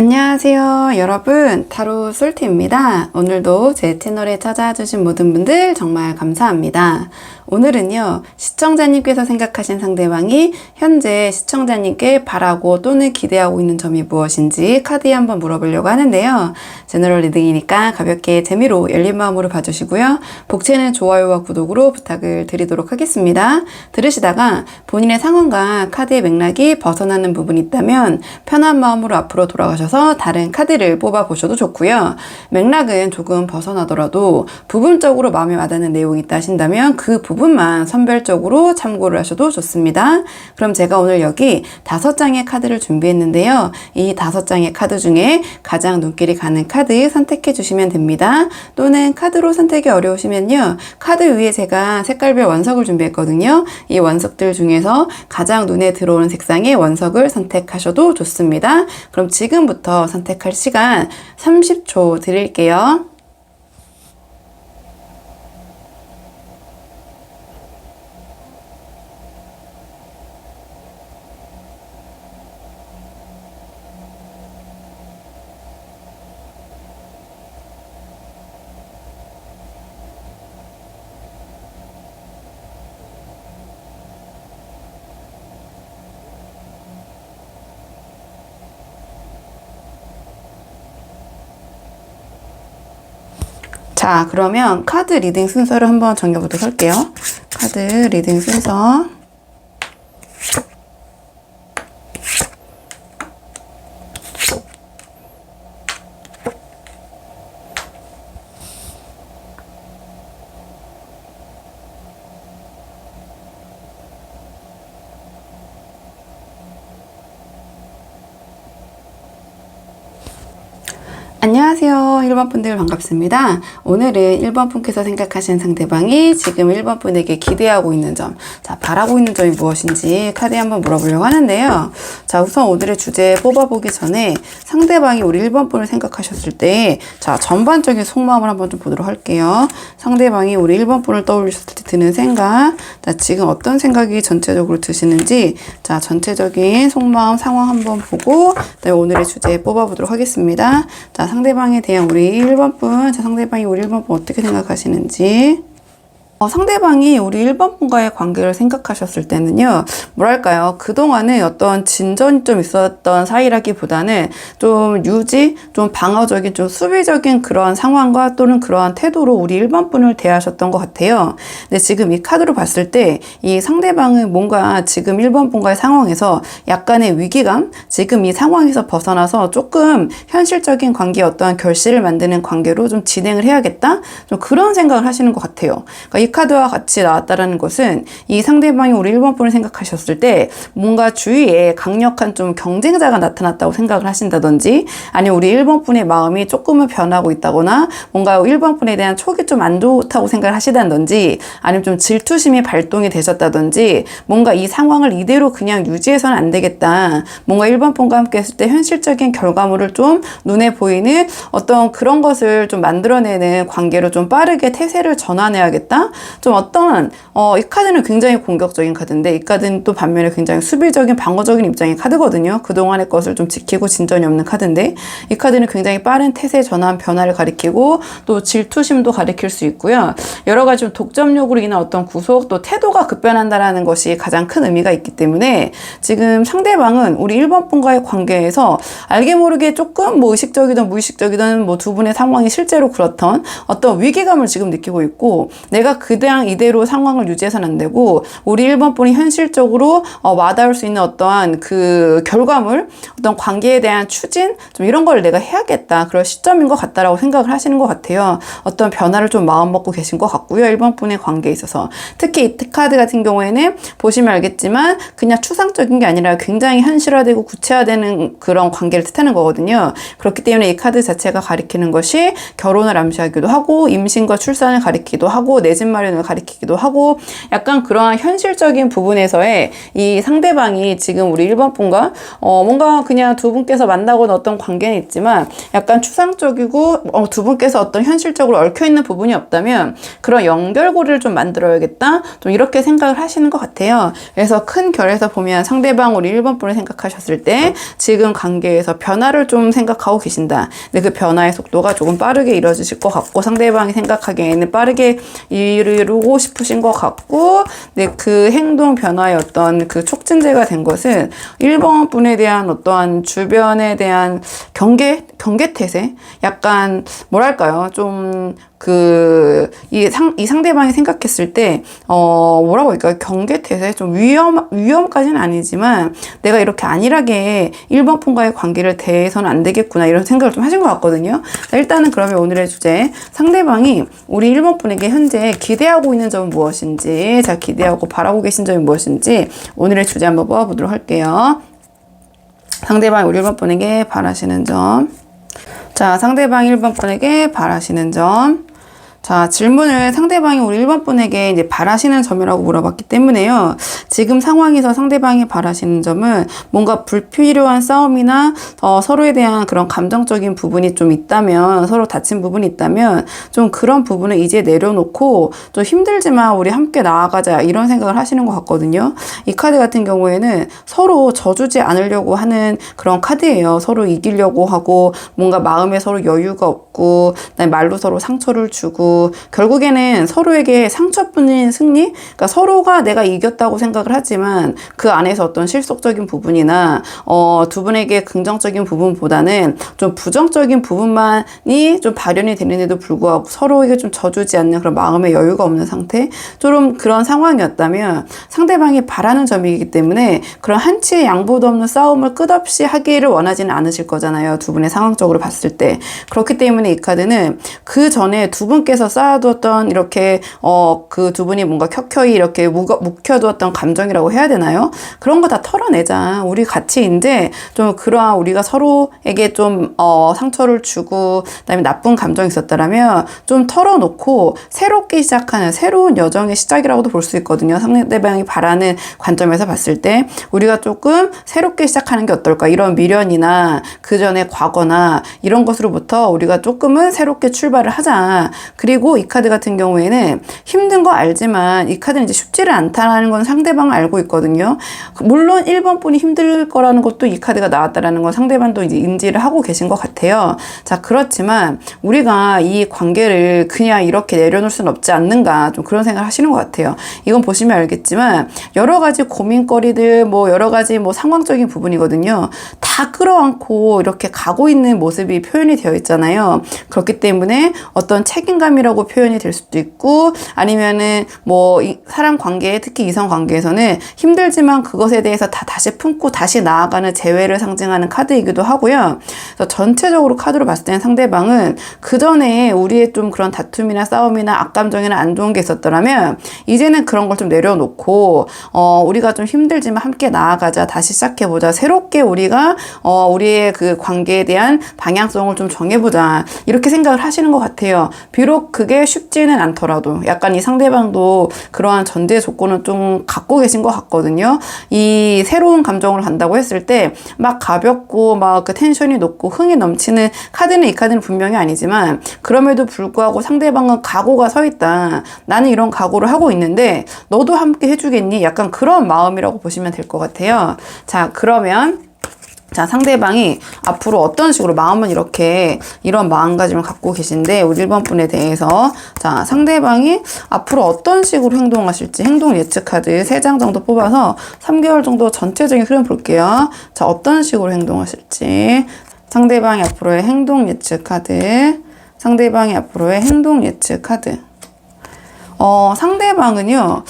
안녕하세요 여러분, 타로 솔티입니다. 오늘도 제 채널에 찾아주신 모든 분들 정말 감사합니다. 오늘은요, 시청자님께서 생각하신 상대방이 현재 시청자님께 바라고 또는 기대하고 있는 점이 무엇인지 카드에 한번 물어보려고 하는데요. 제너럴 리딩이니까 가볍게 재미로 열린 마음으로 봐주시고요. 복채는 좋아요와 구독으로 부탁을 드리도록 하겠습니다. 들으시다가 본인의 상황과 카드의 맥락이 벗어나는 부분이 있다면 편한 마음으로 앞으로 돌아가셔서 다른 카드를 뽑아보셔도 좋고요. 맥락은 조금 벗어나더라도 부분적으로 마음에 와닿는 내용이 있다 하신다면 그 부분만 선별적으로 참고를 하셔도 좋습니다. 그럼 제가 오늘 여기 5장의 카드를 준비했는데요. 이 5장의 카드 중에 가장 눈길이 가는 카드 선택해 주시면 됩니다. 또는 카드로 선택이 어려우시면요, 카드 위에 제가 색깔별 원석을 준비했거든요. 이 원석들 중에서 가장 눈에 들어오는 색상의 원석을 선택하셔도 좋습니다. 그럼 지금부터 선택할 시간 30초 드릴게요. 자, 그러면 카드 리딩 순서를 한번 정해보도록 할게요. 카드 리딩 순서. 안녕하세요. 1번 분들 반갑습니다. 오늘은 1번 분께서 생각하신 상대방이 지금 1번 분에게 기대하고 있는 점, 자, 바라고 있는 점이 무엇인지 카드에 한번 물어보려고 하는데요. 자, 우선 오늘의 주제 뽑아보기 전에 상대방이 우리 1번 분을 생각하셨을 때, 자, 전반적인 속마음을 한번 좀 보도록 할게요. 상대방이 우리 1번 분을 떠올리셨을 때 드는 생각, 자, 지금 어떤 생각이 전체적으로 드시는지, 자, 전체적인 속마음 상황 한번 보고, 오늘의 주제 뽑아보도록 하겠습니다. 자, 상대방에 대한 우리 1번 분, 자, 상대방이 우리 1번 분 어떻게 생각하시는지. 상대방이 우리 1번 분과의 관계를 생각하셨을 때는요, 뭐랄까요, 그동안은 어떤 진전이 좀 있었던 사이라기보다는 좀 유지, 좀 방어적인, 좀 수비적인 그런 상황과 또는 그러한 태도로 우리 1번 분을 대하셨던 것 같아요. 근데 지금 이 카드로 봤을 때 이 상대방은 뭔가 지금 1번 분과의 상황에서 약간의 위기감, 지금 이 상황에서 벗어나서 조금 현실적인 관계, 어떠한 결실을 만드는 관계로 좀 진행을 해야겠다? 좀 그런 생각을 하시는 것 같아요. 그러니까 이 카드와 같이 나왔다라는 것은 이 상대방이 우리 1번 분을 생각하셨을 때 뭔가 주위에 강력한 좀 경쟁자가 나타났다고 생각을 하신다든지, 아니면 우리 1번 분의 마음이 조금은 변하고 있다거나 뭔가 1번 분에 대한 촉이 좀 안 좋다고 생각을 하시다든지, 아니면 좀 질투심이 발동이 되셨다든지, 뭔가 이 상황을 이대로 그냥 유지해서는 안 되겠다, 뭔가 1번 분과 함께 했을 때 현실적인 결과물을 좀 눈에 보이는 어떤 그런 것을 좀 만들어내는 관계로 좀 빠르게 태세를 전환해야겠다, 좀 어떤 이 카드는 굉장히 공격적인 카드인데 이 카드는 또 반면에 굉장히 수비적인 방어적인 입장의 카드거든요. 그동안의 것을 좀 지키고 진전이 없는 카드인데 이 카드는 굉장히 빠른 태세 전환 변화를 가리키고 또 질투심도 가리킬 수 있고요. 여러 가지 좀 독점력으로 인한 어떤 구속, 또 태도가 급변한다라는 것이 가장 큰 의미가 있기 때문에 지금 상대방은 우리 1번 분과의 관계에서 알게 모르게 조금 뭐 의식적이든 무의식적이든 뭐 두 분의 상황이 실제로 그렇던 어떤 위기감을 지금 느끼고 있고, 내가 그냥 이대로 상황을 유지해서는 안 되고 우리 1번 분이 현실적으로 와닿을 수 있는 어떠한 그 결과물, 어떤 관계에 대한 추진, 좀 이런 걸 내가 해야겠다, 그런 시점인 것 같다라고 생각을 하시는 것 같아요. 어떤 변화를 좀 마음 먹고 계신 것 같고요. 1번 분의 관계에 있어서 특히 이 카드 같은 경우에는 보시면 알겠지만 그냥 추상적인 게 아니라 굉장히 현실화되고 구체화되는 그런 관계를 뜻하는 거거든요. 그렇기 때문에 이 카드 자체가 가리키는 것이 결혼을 암시하기도 하고 임신과 출산을 가리키기도 하고, 내지는 마련을 가리키기도 하고 약간 그러한 현실적인 부분에서의 이 상대방이 지금 우리 1번 분과 뭔가 그냥 두 분께서 만나고는 어떤 관계는 있지만 약간 추상적이고 두 분께서 어떤 현실적으로 얽혀있는 부분이 없다면 그런 연결고리를 좀 만들어야겠다, 좀 이렇게 생각을 하시는 것 같아요. 그래서 큰 결에서 보면 상대방 우리 1번 분을 생각하셨을 때 지금 관계에서 변화를 좀 생각하고 계신다. 근데 그 변화의 속도가 조금 빠르게 이루어지실 것 같고 상대방이 생각하기에는 빠르게 이루고 싶으신 것 같고, 근데 그 행동 변화의 어떤 그 촉진제가 된 것은 1번 분에 대한 어떠한 주변에 대한 경계태세? 약간 뭐랄까요? 좀 이 상대방이 생각했을 때, 뭐라고 할까요? 경계태세? 좀 위험까지는 아니지만, 내가 이렇게 안일하게 1번 분과의 관계를 대해서는 안 되겠구나, 이런 생각을 좀 하신 것 같거든요. 일단은 그러면 오늘의 주제, 상대방이 우리 1번 분에게 현재 기대하고 있는 점은 무엇인지, 자, 기대하고 바라고 계신 점이 무엇인지, 오늘의 주제 한번 뽑아보도록 할게요. 상대방이 우리 1번 분에게 바라시는 점. 자, 상대방이 1번 분에게 바라시는 점. 자, 질문을 상대방이 우리 1번 분에게 이제 바라시는 점이라고 물어봤기 때문에요. 지금 상황에서 상대방이 바라시는 점은 뭔가 불필요한 싸움이나 서로에 대한 그런 감정적인 부분이 좀 있다면, 서로 다친 부분이 있다면 좀 그런 부분을 이제 내려놓고 좀 힘들지만 우리 함께 나아가자, 이런 생각을 하시는 것 같거든요. 이 카드 같은 경우에는 서로 져주지 않으려고 하는 그런 카드예요. 서로 이기려고 하고 뭔가 마음에 서로 여유가 없고 말로 서로 상처를 주고 결국에는 서로에게 상처뿐인 승리? 그러니까 서로가 내가 이겼다고 생각을 하지만 그 안에서 어떤 실속적인 부분이나 두 분에게 긍정적인 부분보다는 좀 부정적인 부분만이 좀 발현이 되는데도 불구하고 서로에게 좀 져주지 않는 그런 마음의 여유가 없는 상태? 좀 그런 상황이었다면 상대방이 바라는 점이기 때문에 그런 한치의 양보도 없는 싸움을 끝없이 하기를 원하지는 않으실 거잖아요. 두 분의 상황적으로 봤을 때. 그렇기 때문에 이 카드는 그 전에 두 분께서 쌓아두었던 이렇게 그 두 분이 뭔가 켜켜이 이렇게 묵혀두었던 감정이라고 해야 되나요? 그런 거 다 털어내자. 우리 같이 이제 좀 그러한 우리가 서로에게 좀 상처를 주고 그다음에 나쁜 감정이 있었다라면 좀 털어놓고 새롭게 시작하는 새로운 여정의 시작이라고도 볼 수 있거든요. 상대방이 바라는 관점에서 봤을 때 우리가 조금 새롭게 시작하는 게 어떨까? 이런 미련이나 그 전에 과거나 이런 것으로부터 우리가 조금은 새롭게 출발을 하자. 그리고 이 카드 같은 경우에는 힘든 거 알지만 이 카드는 이제 쉽지를 않다는 건 상대방은 알고 있거든요. 물론 1번 분이 힘들 거라는 것도 이 카드가 나왔다라는 건 상대방도 이제 인지를 하고 계신 것 같아요. 자, 그렇지만 우리가 이 관계를 그냥 이렇게 내려놓을 수는 없지 않는가, 좀 그런 생각을 하시는 것 같아요. 이건 보시면 알겠지만 여러 가지 고민거리들, 뭐 여러 가지 뭐 상황적인 부분이거든요. 다 끌어안고 이렇게 가고 있는 모습이 표현이 되어 있잖아요. 그렇기 때문에 어떤 책임감이라고 표현이 될 수도 있고, 아니면은 뭐 사람 관계, 특히 이성 관계에서는 힘들지만 그것에 대해서 다시 품고 다시 나아가는 재회를 상징하는 카드이기도 하고요. 그래서 전체적으로 카드로 봤을 때는 상대방은 그 전에 우리의 좀 그런 다툼이나 싸움이나 악감정이나 안 좋은 게 있었더라면 이제는 그런 걸 좀 내려놓고 우리가 좀 힘들지만 함께 나아가자, 다시 시작해보자, 새롭게 우리가 우리의 그 관계에 대한 방향성을 좀 정해보자, 이렇게 생각을 하시는 것 같아요. 비록 그게 쉽지는 않더라도 약간 이 상대방도 그러한 전제 조건을 좀 갖고 계신 것 같거든요. 이 새로운 감정을 간다고 했을 때 막 가볍고 막 그 텐션이 높고 흥이 넘치는 카드는 이 카드는 분명히 아니지만 그럼에도 불구하고 상대방은 각오가 서 있다. 나는 이런 각오를 하고 있는데 너도 함께 해주겠니? 약간 그런 마음이라고 보시면 될 것 같아요. 자, 그러면 자, 상대방이 앞으로 어떤 식으로 마음은 이런 마음가짐을 갖고 계신데 우리 1번 분에 대해서 자, 상대방이 앞으로 어떤 식으로 행동하실지 행동 예측 카드 3장 정도 뽑아서 3개월 정도 전체적인 흐름 볼게요. 자, 어떤 식으로 행동하실지 상대방이 앞으로의 행동 예측 카드, 상대방이 앞으로의 행동 예측 카드. 상대방은요,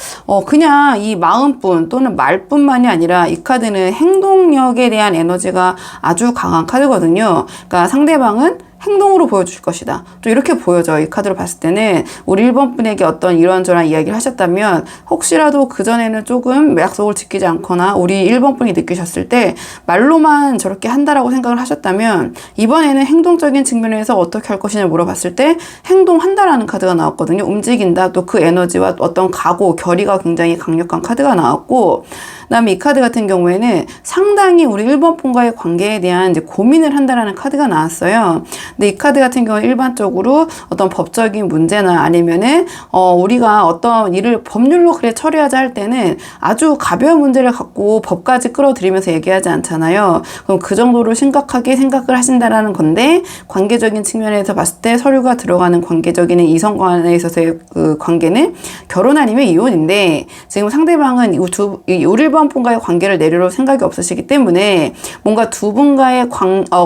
그냥 이 마음뿐 또는 말뿐만이 아니라 이 카드는 행동력에 대한 에너지가 아주 강한 카드거든요. 그러니까 상대방은 행동으로 보여주실 것이다. 좀 이렇게 보여져요. 이 카드로 봤을 때는 우리 1번 분에게 어떤 이런저런 이야기를 하셨다면 혹시라도 그전에는 조금 약속을 지키지 않거나 우리 1번 분이 느끼셨을 때 말로만 저렇게 한다라고 생각을 하셨다면 이번에는 행동적인 측면에서 어떻게 할 것이냐 물어봤을 때 행동한다라는 카드가 나왔거든요. 움직인다. 또 그 에너지와 어떤 각오, 결의가 굉장히 강력한 카드가 나왔고, 그다음에 이 카드 같은 경우에는 상당히 우리 1번 분과의 관계에 대한 이제 고민을 한다라는 카드가 나왔어요. 근데 이 카드 같은 경우는 일반적으로 어떤 법적인 문제나 아니면은 우리가 어떤 일을 법률로 그래 처리하자 할 때는 아주 가벼운 문제를 갖고 법까지 끌어들이면서 얘기하지 않잖아요. 그럼 그 정도로 심각하게 생각을 하신다라는 건데, 관계적인 측면에서 봤을 때 서류가 들어가는 관계적인 이성 간에 있어서의 그 관계는 결혼 아니면 이혼인데, 지금 상대방은 우리 1번 분과의 관계를 내려놓을 생각이 없으시기 때문에 뭔가 두 분과의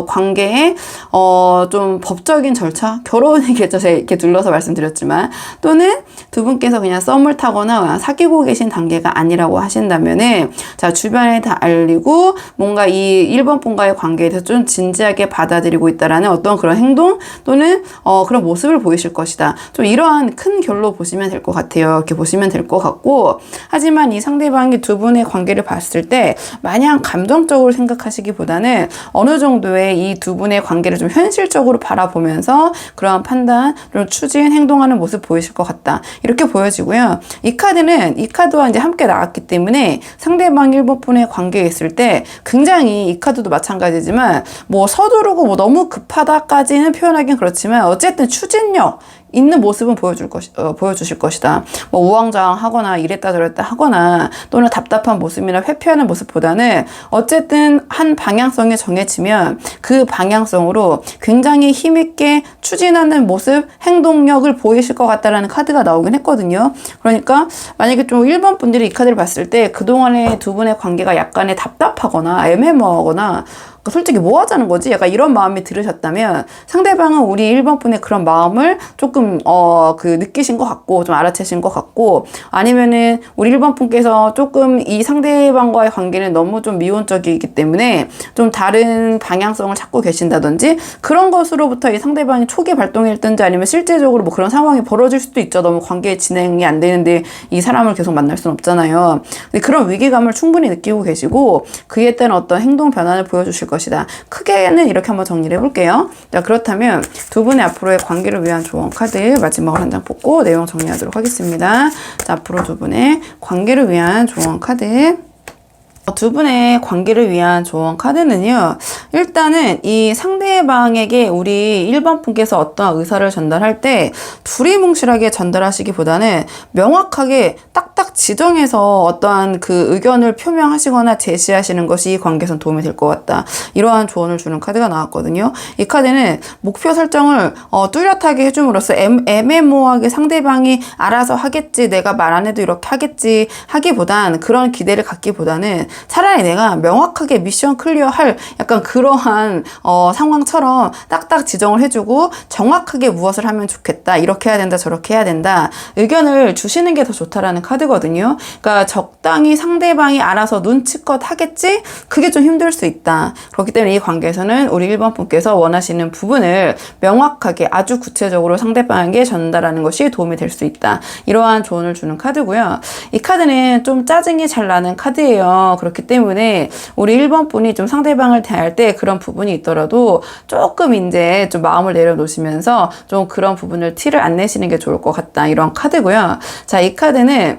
관계에 좀 법적인 절차, 결혼의 계절에 이렇게 둘러서 말씀드렸지만, 또는 두 분께서 그냥 썸을 타거나 사귀고 계신 단계가 아니라고 하신다면은, 자, 주변에 다 알리고 뭔가 이 1번 분과의 관계에 대해서 좀 진지하게 받아들이고 있다라는 어떤 그런 행동 또는 그런 모습을 보이실 것이다. 좀 이러한 큰 결로 보시면 될 것 같아요. 이렇게 보시면 될 것 같고, 하지만 이 상대방이 두 분의 관계를 봤을 때 마냥 감정적으로 생각하시기보다는 어느 정도의 이 두 분의 관계를 좀 현실적으로 바라보면서 그러한 판단, 좀 추진, 행동하는 모습 보이실 것 같다. 이렇게 보여지고요. 이 카드와 이제 함께 나왔기 때문에 상대방 1번 분의 관계에 있을 때 굉장히, 이 카드도 마찬가지지만 뭐 서두르고 뭐 너무 급하다까지는 표현하긴 그렇지만 어쨌든 추진력 있는 모습은 보여주실 것이다. 뭐 우왕좌왕하거나 이랬다 저랬다 하거나 또는 답답한 모습이나 회피하는 모습보다는 어쨌든 한 방향성이 정해지면 그 방향성으로 굉장히 힘있게 추진하는 모습, 행동력을 보이실 것 같다라는 카드가 나오긴 했거든요. 그러니까 만약에 좀 1번 분들이 이 카드를 봤을 때 그동안의 두 분의 관계가 약간의 답답하거나 애매모호하거나 솔직히 뭐 하자는 거지? 약간 이런 마음이 들으셨다면 상대방은 우리 1번 분의 그런 마음을 조금 느끼신 것 같고 좀 알아채신 것 같고, 아니면은 우리 1번 분께서 조금 이 상대방과의 관계는 너무 좀 미온적이기 때문에 좀 다른 방향성을 찾고 계신다든지 그런 것으로부터 이 상대방이 초기 발동했든지 아니면 실제적으로 뭐 그런 상황이 벌어질 수도 있죠. 너무 관계 진행이 안 되는데 이 사람을 계속 만날 수는 없잖아요. 근데 그런 위기감을 충분히 느끼고 계시고 그에 따른 어떤 행동 변화를 보여주실 것이다. 크게는 이렇게 한번 정리를 해볼게요. 자, 그렇다면 두 분의 앞으로의 관계를 위한 조언 카드 마지막으로 한 장 뽑고 내용 정리하도록 하겠습니다. 자, 앞으로 두 분의 관계를 위한 조언 카드. 두 분의 관계를 위한 조언 카드는요, 일단은 이 상대방에게 우리 1번 분께서 어떤 의사를 전달할 때 둘이 뭉실하게 전달하시기보다는 명확하게 딱딱 지정해서 어떠한 그 의견을 표명하시거나 제시하시는 것이 이 관계에선 도움이 될 것 같다. 이러한 조언을 주는 카드가 나왔거든요. 이 카드는 목표 설정을 뚜렷하게 해줌으로써 애매모호하게 상대방이 알아서 하겠지, 내가 말 안 해도 이렇게 하겠지 하기보단, 그런 기대를 갖기보다는 차라리 내가 명확하게 미션 클리어할 약간 그러한 상황처럼 딱딱 지정을 해주고 정확하게 무엇을 하면 좋겠다, 이렇게 해야 된다, 저렇게 해야 된다, 의견을 주시는 게 더 좋다라는 카드거든요. 그러니까 적당히 상대방이 알아서 눈치껏 하겠지? 그게 좀 힘들 수 있다. 그렇기 때문에 이 관계에서는 우리 1번 분께서 원하시는 부분을 명확하게 아주 구체적으로 상대방에게 전달하는 것이 도움이 될 수 있다. 이러한 조언을 주는 카드고요. 이 카드는 좀 짜증이 잘 나는 카드예요. 그렇기 때문에 우리 1번 분이 좀 상대방을 대할 때 그런 부분이 있더라도 조금 이제 좀 마음을 내려놓으시면서 좀 그런 부분을 티를 안 내시는 게 좋을 것 같다. 이런 카드고요. 자, 이 카드는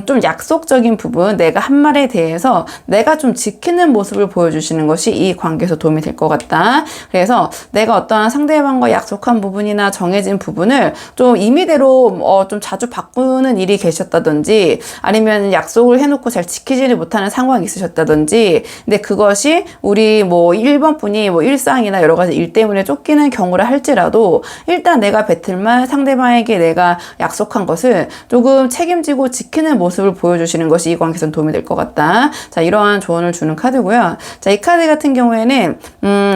좀 약속적인 부분, 내가 한 말에 대해서 내가 좀 지키는 모습을 보여주시는 것이 이 관계에서 도움이 될 것 같다. 그래서 내가 어떠한 상대방과 약속한 부분이나 정해진 부분을 좀 임의대로 좀 자주 바꾸는 일이 계셨다든지, 아니면 약속을 해놓고 잘 지키지를 못하는 상황이 있으셨다든지, 근데 그것이 우리 뭐 1번 분이 뭐 일상이나 여러 가지 일 때문에 쫓기는 경우라 할지라도 일단 내가 뱉을만 상대방에게 내가 약속한 것을 조금 책임지고 지키는 모습을 보여주시는 것이 이 관계에서는 도움이 될 것 같다. 자, 이러한 조언을 주는 카드고요. 자, 이 카드 같은 경우에는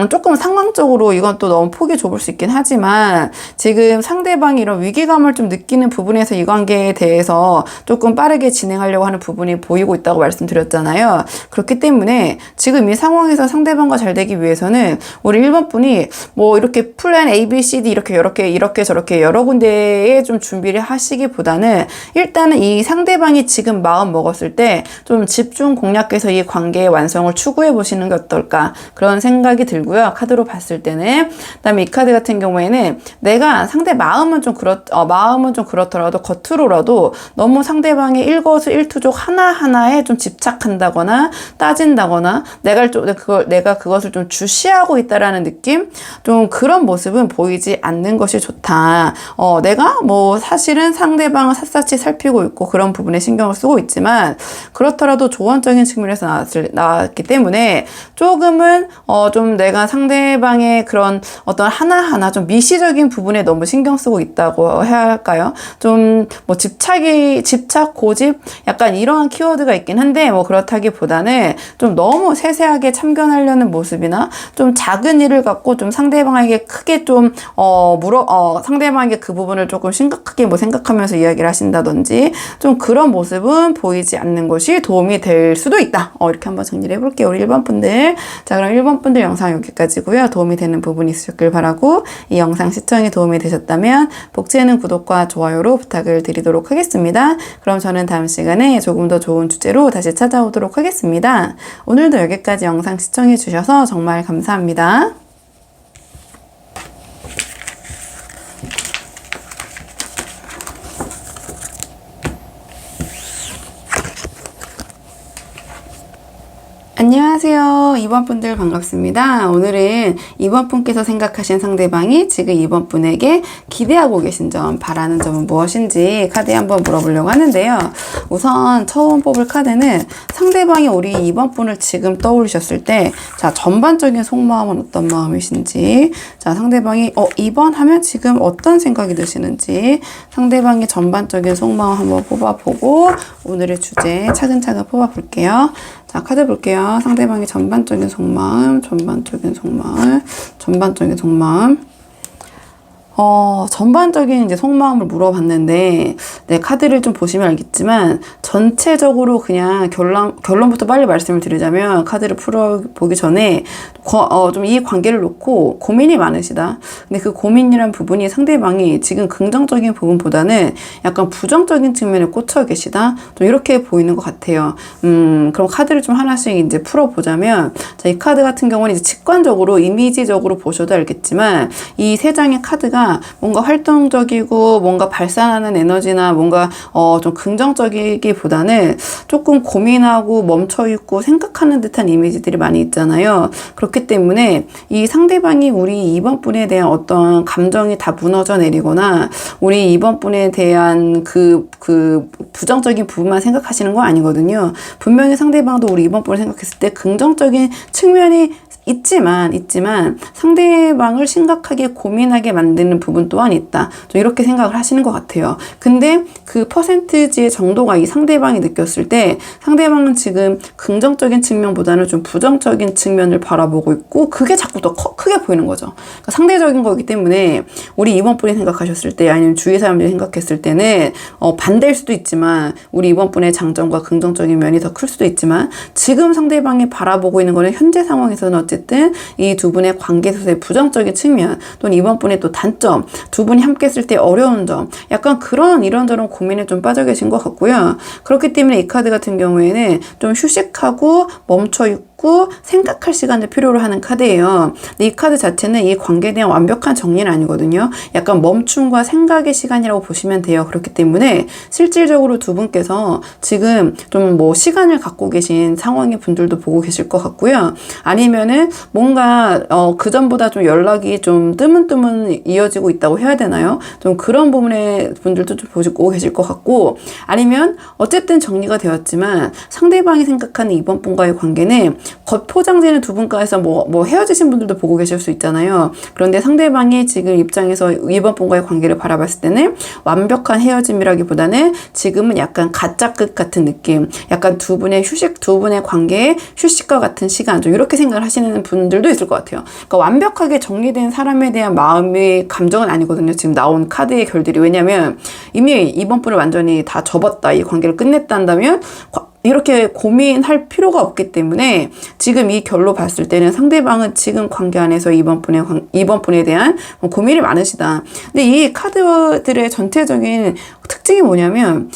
조금 상황적으로 이건 또 너무 폭이 좁을 수 있긴 하지만, 지금 상대방이 이런 위기감을 좀 느끼는 부분에서 이 관계에 대해서 조금 빠르게 진행하려고 하는 부분이 보이고 있다고 말씀드렸잖아요. 거예요. 그렇기 때문에 지금 이 상황에서 상대방과 잘 되기 위해서는 우리 1번 분이 뭐 이렇게 플랜 A, B, C, D 이렇게 저렇게 여러 군데에 좀 준비를 하시기보다는 일단은 이 상대방이 지금 마음 먹었을 때 좀 집중 공략해서 이 관계의 완성을 추구해 보시는 게 어떨까 그런 생각이 들고요. 카드로 봤을 때는. 그다음에 이 카드 같은 경우에는 내가 상대 마음은 좀 그렇더라도 겉으로라도 너무 상대방의 일거수일투족 하나하나에 좀 집착한다거나 따진다거나 내가 그것을 좀 주시하고 있다라는 느낌? 좀 그런 모습은 보이지 않는 것이 좋다. 내가 뭐 사실은 상대방을 샅샅이 살피고 있고 그런 부분에 신경을 쓰고 있지만 그렇더라도 조언적인 측면에서 나왔기 때문에 조금은 좀 내가 상대방의 그런 어떤 하나하나 좀 미시적인 부분에 너무 신경 쓰고 있다고 해야 할까요? 좀 뭐 집착, 고집 약간 이러한 키워드가 있긴 한데 뭐 그렇다기보다는 좀 너무 세세하게 참견하려는 모습이나 좀 작은 일을 갖고 좀 상대방에게 크게 좀 상대방에게 그 부분을 조금 심각하게 뭐 생각하면서 이야기를 하신다든지 좀 그런 모습은 보이지 않는 것이 도움이 될 수도 있다. 이렇게 한번 정리를 해볼게요. 우리 1번 분들. 자, 그럼 1번 분들 영상 여기까지고요. 도움이 되는 부분이 있으셨길 바라고 이 영상 시청에 도움이 되셨다면 복지에는 구독과 좋아요로 부탁을 드리도록 하겠습니다. 그럼 저는 다음 시간에 조금 더 좋은 주제로 다시 찾아오도록 하겠습니다. 오늘도 여기까지 영상 시청해 주셔서 정말 감사합니다. 안녕하세요. 2번 분들 반갑습니다. 오늘은 2번 분께서 생각하신 상대방이 지금 2번 분에게 기대하고 계신 점, 바라는 점은 무엇인지 카드에 한번 물어보려고 하는데요. 우선 처음 뽑을 카드는 상대방이 우리 2번 분을 지금 떠올리셨을 때, 자, 전반적인 속마음은 어떤 마음이신지, 자, 상대방이 2번 하면 지금 어떤 생각이 드시는지, 상대방의 전반적인 속마음 한번 뽑아보고 오늘의 주제 차근차근 뽑아볼게요. 자, 카드 볼게요. 상대방의 전반적인 속마음. 전반적인 이제 속마음을 물어봤는데, 네, 카드를 좀 보시면 알겠지만, 전체적으로 그냥 결론부터 빨리 말씀을 드리자면, 카드를 풀어보기 전에, 좀 이 관계를 놓고 고민이 많으시다. 근데 그 고민이란 부분이 상대방이 지금 긍정적인 부분보다는 약간 부정적인 측면에 꽂혀 계시다. 좀 이렇게 보이는 것 같아요. 그럼 카드를 좀 하나씩 이제 풀어보자면, 자, 이 카드 같은 경우는 이제 직관적으로, 이미지적으로 보셔도 알겠지만, 이 세 장의 카드가 뭔가 활동적이고 뭔가 발산하는 에너지나 뭔가 좀 긍정적이기보다는 조금 고민하고 멈춰있고 생각하는 듯한 이미지들이 많이 있잖아요. 그렇기 때문에 이 상대방이 우리 2번 분에 대한 어떤 감정이 다 무너져 내리거나 우리 2번 분에 대한 그 부정적인 부분만 생각하시는 거 아니거든요. 분명히 상대방도 우리 2번 분을 생각했을 때 긍정적인 측면이 있지만 상대방을 심각하게 고민하게 만드는 부분 또한 있다. 좀 이렇게 생각을 하시는 것 같아요. 근데 그 퍼센티지의 정도가 이 상대방이 느꼈을 때 상대방은 지금 긍정적인 측면보다는 좀 부정적인 측면을 바라보고 있고 그게 자꾸 더 크게 보이는 거죠. 그러니까 상대적인 거기 때문에 우리 2번 분이 생각하셨을 때 아니면 주위 사람들이 생각했을 때는 반대일 수도 있지만 우리 2번 분의 장점과 긍정적인 면이 더 클 수도 있지만 지금 상대방이 바라보고 있는 거는 현재 상황에서는 어쨌든 이 두 분의 관계에서의 부정적인 측면 또는 이번 분의 또 단점, 두 분이 함께 했을 때 어려운 점, 약간 그런 이런저런 고민에 좀 빠져 계신 것 같고요. 그렇기 때문에 이 카드 같은 경우에는 좀 휴식하고 멈춰있고 생각할 시간을 필요로 하는 카드예요. 근데 이 카드 자체는 이 관계에 대한 완벽한 정리는 아니거든요. 약간 멈춤과 생각의 시간이라고 보시면 돼요. 그렇기 때문에 실질적으로 두 분께서 지금 좀 뭐 시간을 갖고 계신 상황의 분들도 보고 계실 것 같고요. 아니면은 뭔가 그 전보다 좀 연락이 좀 뜨문뜨문 이어지고 있다고 해야 되나요? 좀 그런 부분의 분들도 좀 보고 계실 것 같고, 아니면 어쨌든 정리가 되었지만 상대방이 생각하는 이번 분과의 관계는 겉포장지는 두 분과에서 뭐 헤어지신 분들도 보고 계실 수 있잖아요. 그런데 상대방이 지금 입장에서 이번 분과의 관계를 바라봤을 때는 완벽한 헤어짐이라기보다는 지금은 약간 가짜 끝 같은 느낌, 약간 두 분의 관계에 휴식과 같은 시간, 좀 이렇게 생각을 하시는 분들도 있을 것 같아요. 그러니까 완벽하게 정리된 사람에 대한 마음의 감정은 아니거든요. 지금 나온 카드의 결들이. 왜냐면 이미 이번 분을 완전히 다 접었다, 이 관계를 끝냈다 한다면 이렇게 고민할 필요가 없기 때문에 지금 이 결로 봤을 때는 상대방은 지금 관계 안에서 이번 분에 대한 고민이 많으시다. 근데 이 카드들의 전체적인 특징이 뭐냐면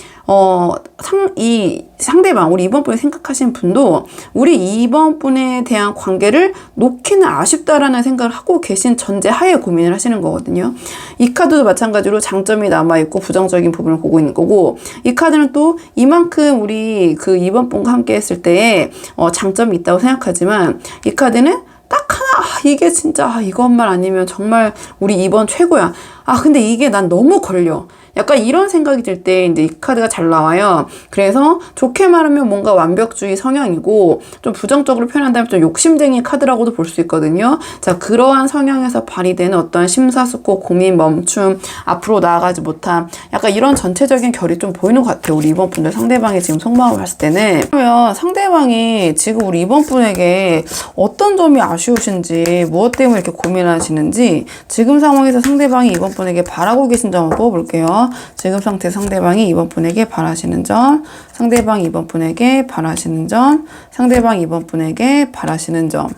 이 상대방, 우리 이번 분을 생각하시는 분도 우리 이번 분에 대한 관계를 놓기는 아쉽다라는 생각을 하고 계신 전제 하에 고민을 하시는 거거든요. 이 카드도 마찬가지로 장점이 남아있고 부정적인 부분을 보고 있는 거고, 이 카드는 또 이만큼 우리 그 이번 분과 함께 했을 때에 장점이 있다고 생각하지만, 이 카드는 딱 하나, 이게 진짜 이것만 아니면 정말 우리 이번 최고야. 근데 이게 난 너무 걸려. 약간 이런 생각이 들 때 이제 이 카드가 잘 나와요. 그래서 좋게 말하면 뭔가 완벽주의 성향이고, 좀 부정적으로 표현한다면 좀 욕심쟁이 카드라고도 볼 수 있거든요. 자, 그러한 성향에서 발휘되는 어떤 심사숙고, 고민, 멈춤, 앞으로 나아가지 못함, 약간 이런 전체적인 결이 좀 보이는 것 같아요. 우리 이번 분들 상대방의 지금 속마음을 봤을 때는. 그러면 상대방이 지금 우리 이번 분에게 어떤 점이 아쉬우신지, 무엇 때문에 이렇게 고민하시는지, 지금 상황에서 상대방이 이번 분에게 바라고 계신 점을 뽑아볼게요. 지금 상태 상대방이 이번 분에게 바라시는 점, 상대방이 이번 분에게 바라시는 점, 상대방이 이번 분에게 바라시는 점.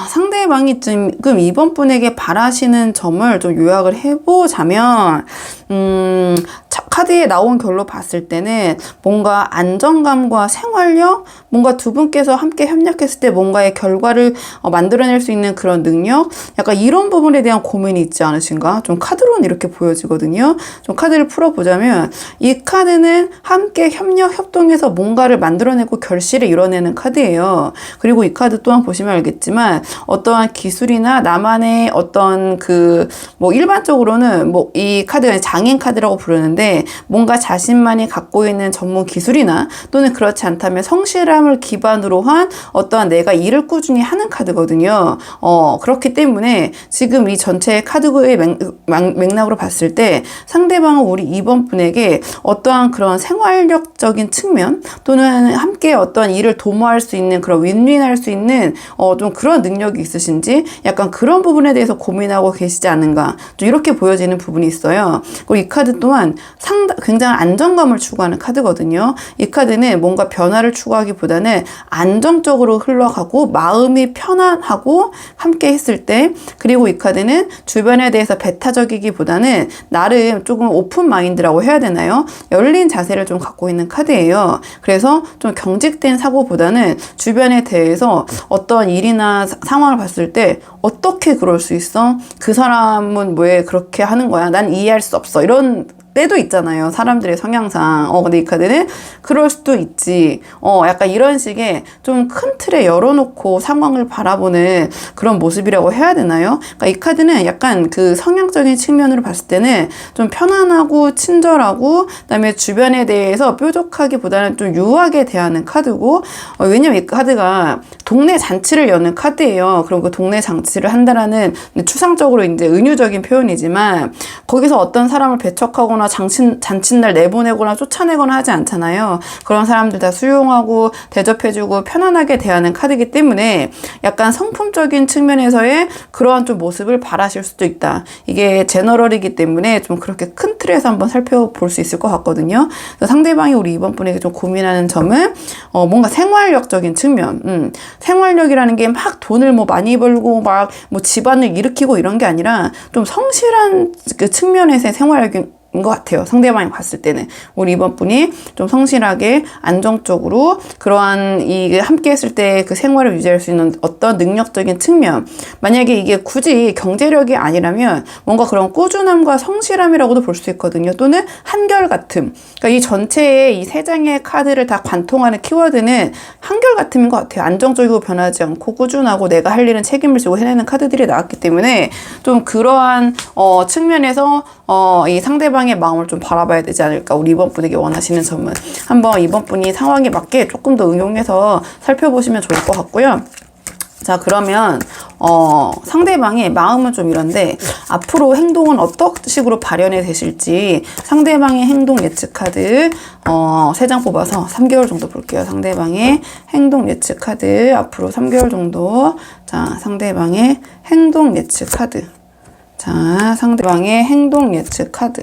상대방이 지금 이번 분에게 바라시는 점을 좀 요약을 해보자면, 카드에 나온 결로 봤을 때는 뭔가 안정감과 생활력, 뭔가 두 분께서 함께 협력했을 때 뭔가의 결과를 만들어낼 수 있는 그런 능력, 약간 이런 부분에 대한 고민이 있지 않으신가? 좀 카드로는 이렇게 보여지거든요. 좀 카드를 풀어보자면, 이 카드는 함께 협동해서 뭔가를 만들어내고 결실을 이뤄내는 카드예요. 그리고 이 카드 또한 보시면 알겠지만, 어떠한 기술이나 나만의 어떤 일반적으로는 이 카드가 장인 카드라고 부르는데, 뭔가 자신만이 갖고 있는 전문 기술이나 또는 그렇지 않다면 성실함을 기반으로 한 어떠한 내가 일을 꾸준히 하는 카드거든요. 그렇기 때문에 지금 이 전체 카드의 맥락으로 봤을 때 상대방은 우리 이번 분에게 어떠한 그런 생활력적인 측면 또는 함께 어떠한 일을 도모할 수 있는 그런 윈윈할 수 있는 좀 그런 능력이 있으신지 약간 그런 부분에 대해서 고민하고 계시지 않은가, 좀 이렇게 보여지는 부분이 있어요. 그리고 이 카드 또한 굉장히 안정감을 추구하는 카드거든요. 이 카드는 뭔가 변화를 추구하기보다는 안정적으로 흘러가고 마음이 편안하고 함께 했을 때, 그리고 이 카드는 주변에 대해서 배타적이기보다는 나름 조금 오픈 마인드라고 해야 되나요? 열린 자세를 좀 갖고 있는 카드예요. 그래서 좀 경직된 사고보다는 주변에 대해서 어떤 일이나 상황을 봤을 때 어떻게 그럴 수 있어? 그 사람은 왜 그렇게 하는 거야? 난 이해할 수 없어. 이런 때도 있잖아요. 사람들의 성향상. 근데 이 카드는 그럴 수도 있지. 약간 이런 식의 좀 큰 틀에 열어놓고 상황을 바라보는 그런 모습이라고 해야 되나요? 그러니까 이 카드는 약간 그 성향적인 측면으로 봤을 때는 좀 편안하고 친절하고, 그다음에 주변에 대해서 뾰족하기보다는 좀 유하게 대하는 카드고, 왜냐면 이 카드가 동네 잔치를 여는 카드예요. 그럼 그 동네 잔치를 한다라는 추상적으로 이제 은유적인 표현이지만, 거기서 어떤 사람을 배척하거나 잔칫날 내보내거나 쫓아내거나 하지 않잖아요. 그런 사람들 다 수용하고 대접해주고 편안하게 대하는 카드이기 때문에 약간 성품적인 측면에서의 그러한 좀 모습을 바라실 수도 있다. 이게 제너럴이기 때문에 좀 그렇게 큰 틀에서 한번 살펴볼 수 있을 것 같거든요. 그래서 상대방이 우리 이번 분에게 좀 고민하는 점은 뭔가 생활력적인 측면. 생활력이라는 게 막 돈을 많이 벌고 막 집안을 일으키고 이런 게 아니라 좀 성실한 그 측면에서의 생활력인 것 같아요. 상대방이 봤을 때는 우리 이번 분이 좀 성실하게 안정적으로 그러한 이 함께 했을 때 그 생활을 유지할 수 있는 어떤 능력적인 측면, 만약에 이게 굳이 경제력이 아니라면 뭔가 그런 꾸준함과 성실함이라고도 볼 수 있거든요. 또는 한결같음. 그러니까 이 전체의 이 세 장의 카드를 다 관통하는 키워드는 한결같음인 것 같아요. 안정적이고 변하지 않고 꾸준하고 내가 할 일은 책임을 지고 해내는 카드들이 나왔기 때문에 좀 그러한 측면에서 이 상대방의 마음을 좀 바라봐야 되지 않을까. 우리 이번 분에게 원하시는 점은 한번 이번 분이 상황에 맞게 조금 더 응용해서 살펴보시면 좋을 것 같고요. 자, 그러면 상대방의 마음은 좀 이런데 앞으로 행동은 어떤 식으로 발현이 되실지 상대방의 행동 예측 카드 3장 뽑아서 3개월 정도 볼게요. 상대방의 행동 예측 카드 앞으로 3개월 정도. 자, 상대방의 행동 예측 카드. 자, 상대방의 행동 예측 카드.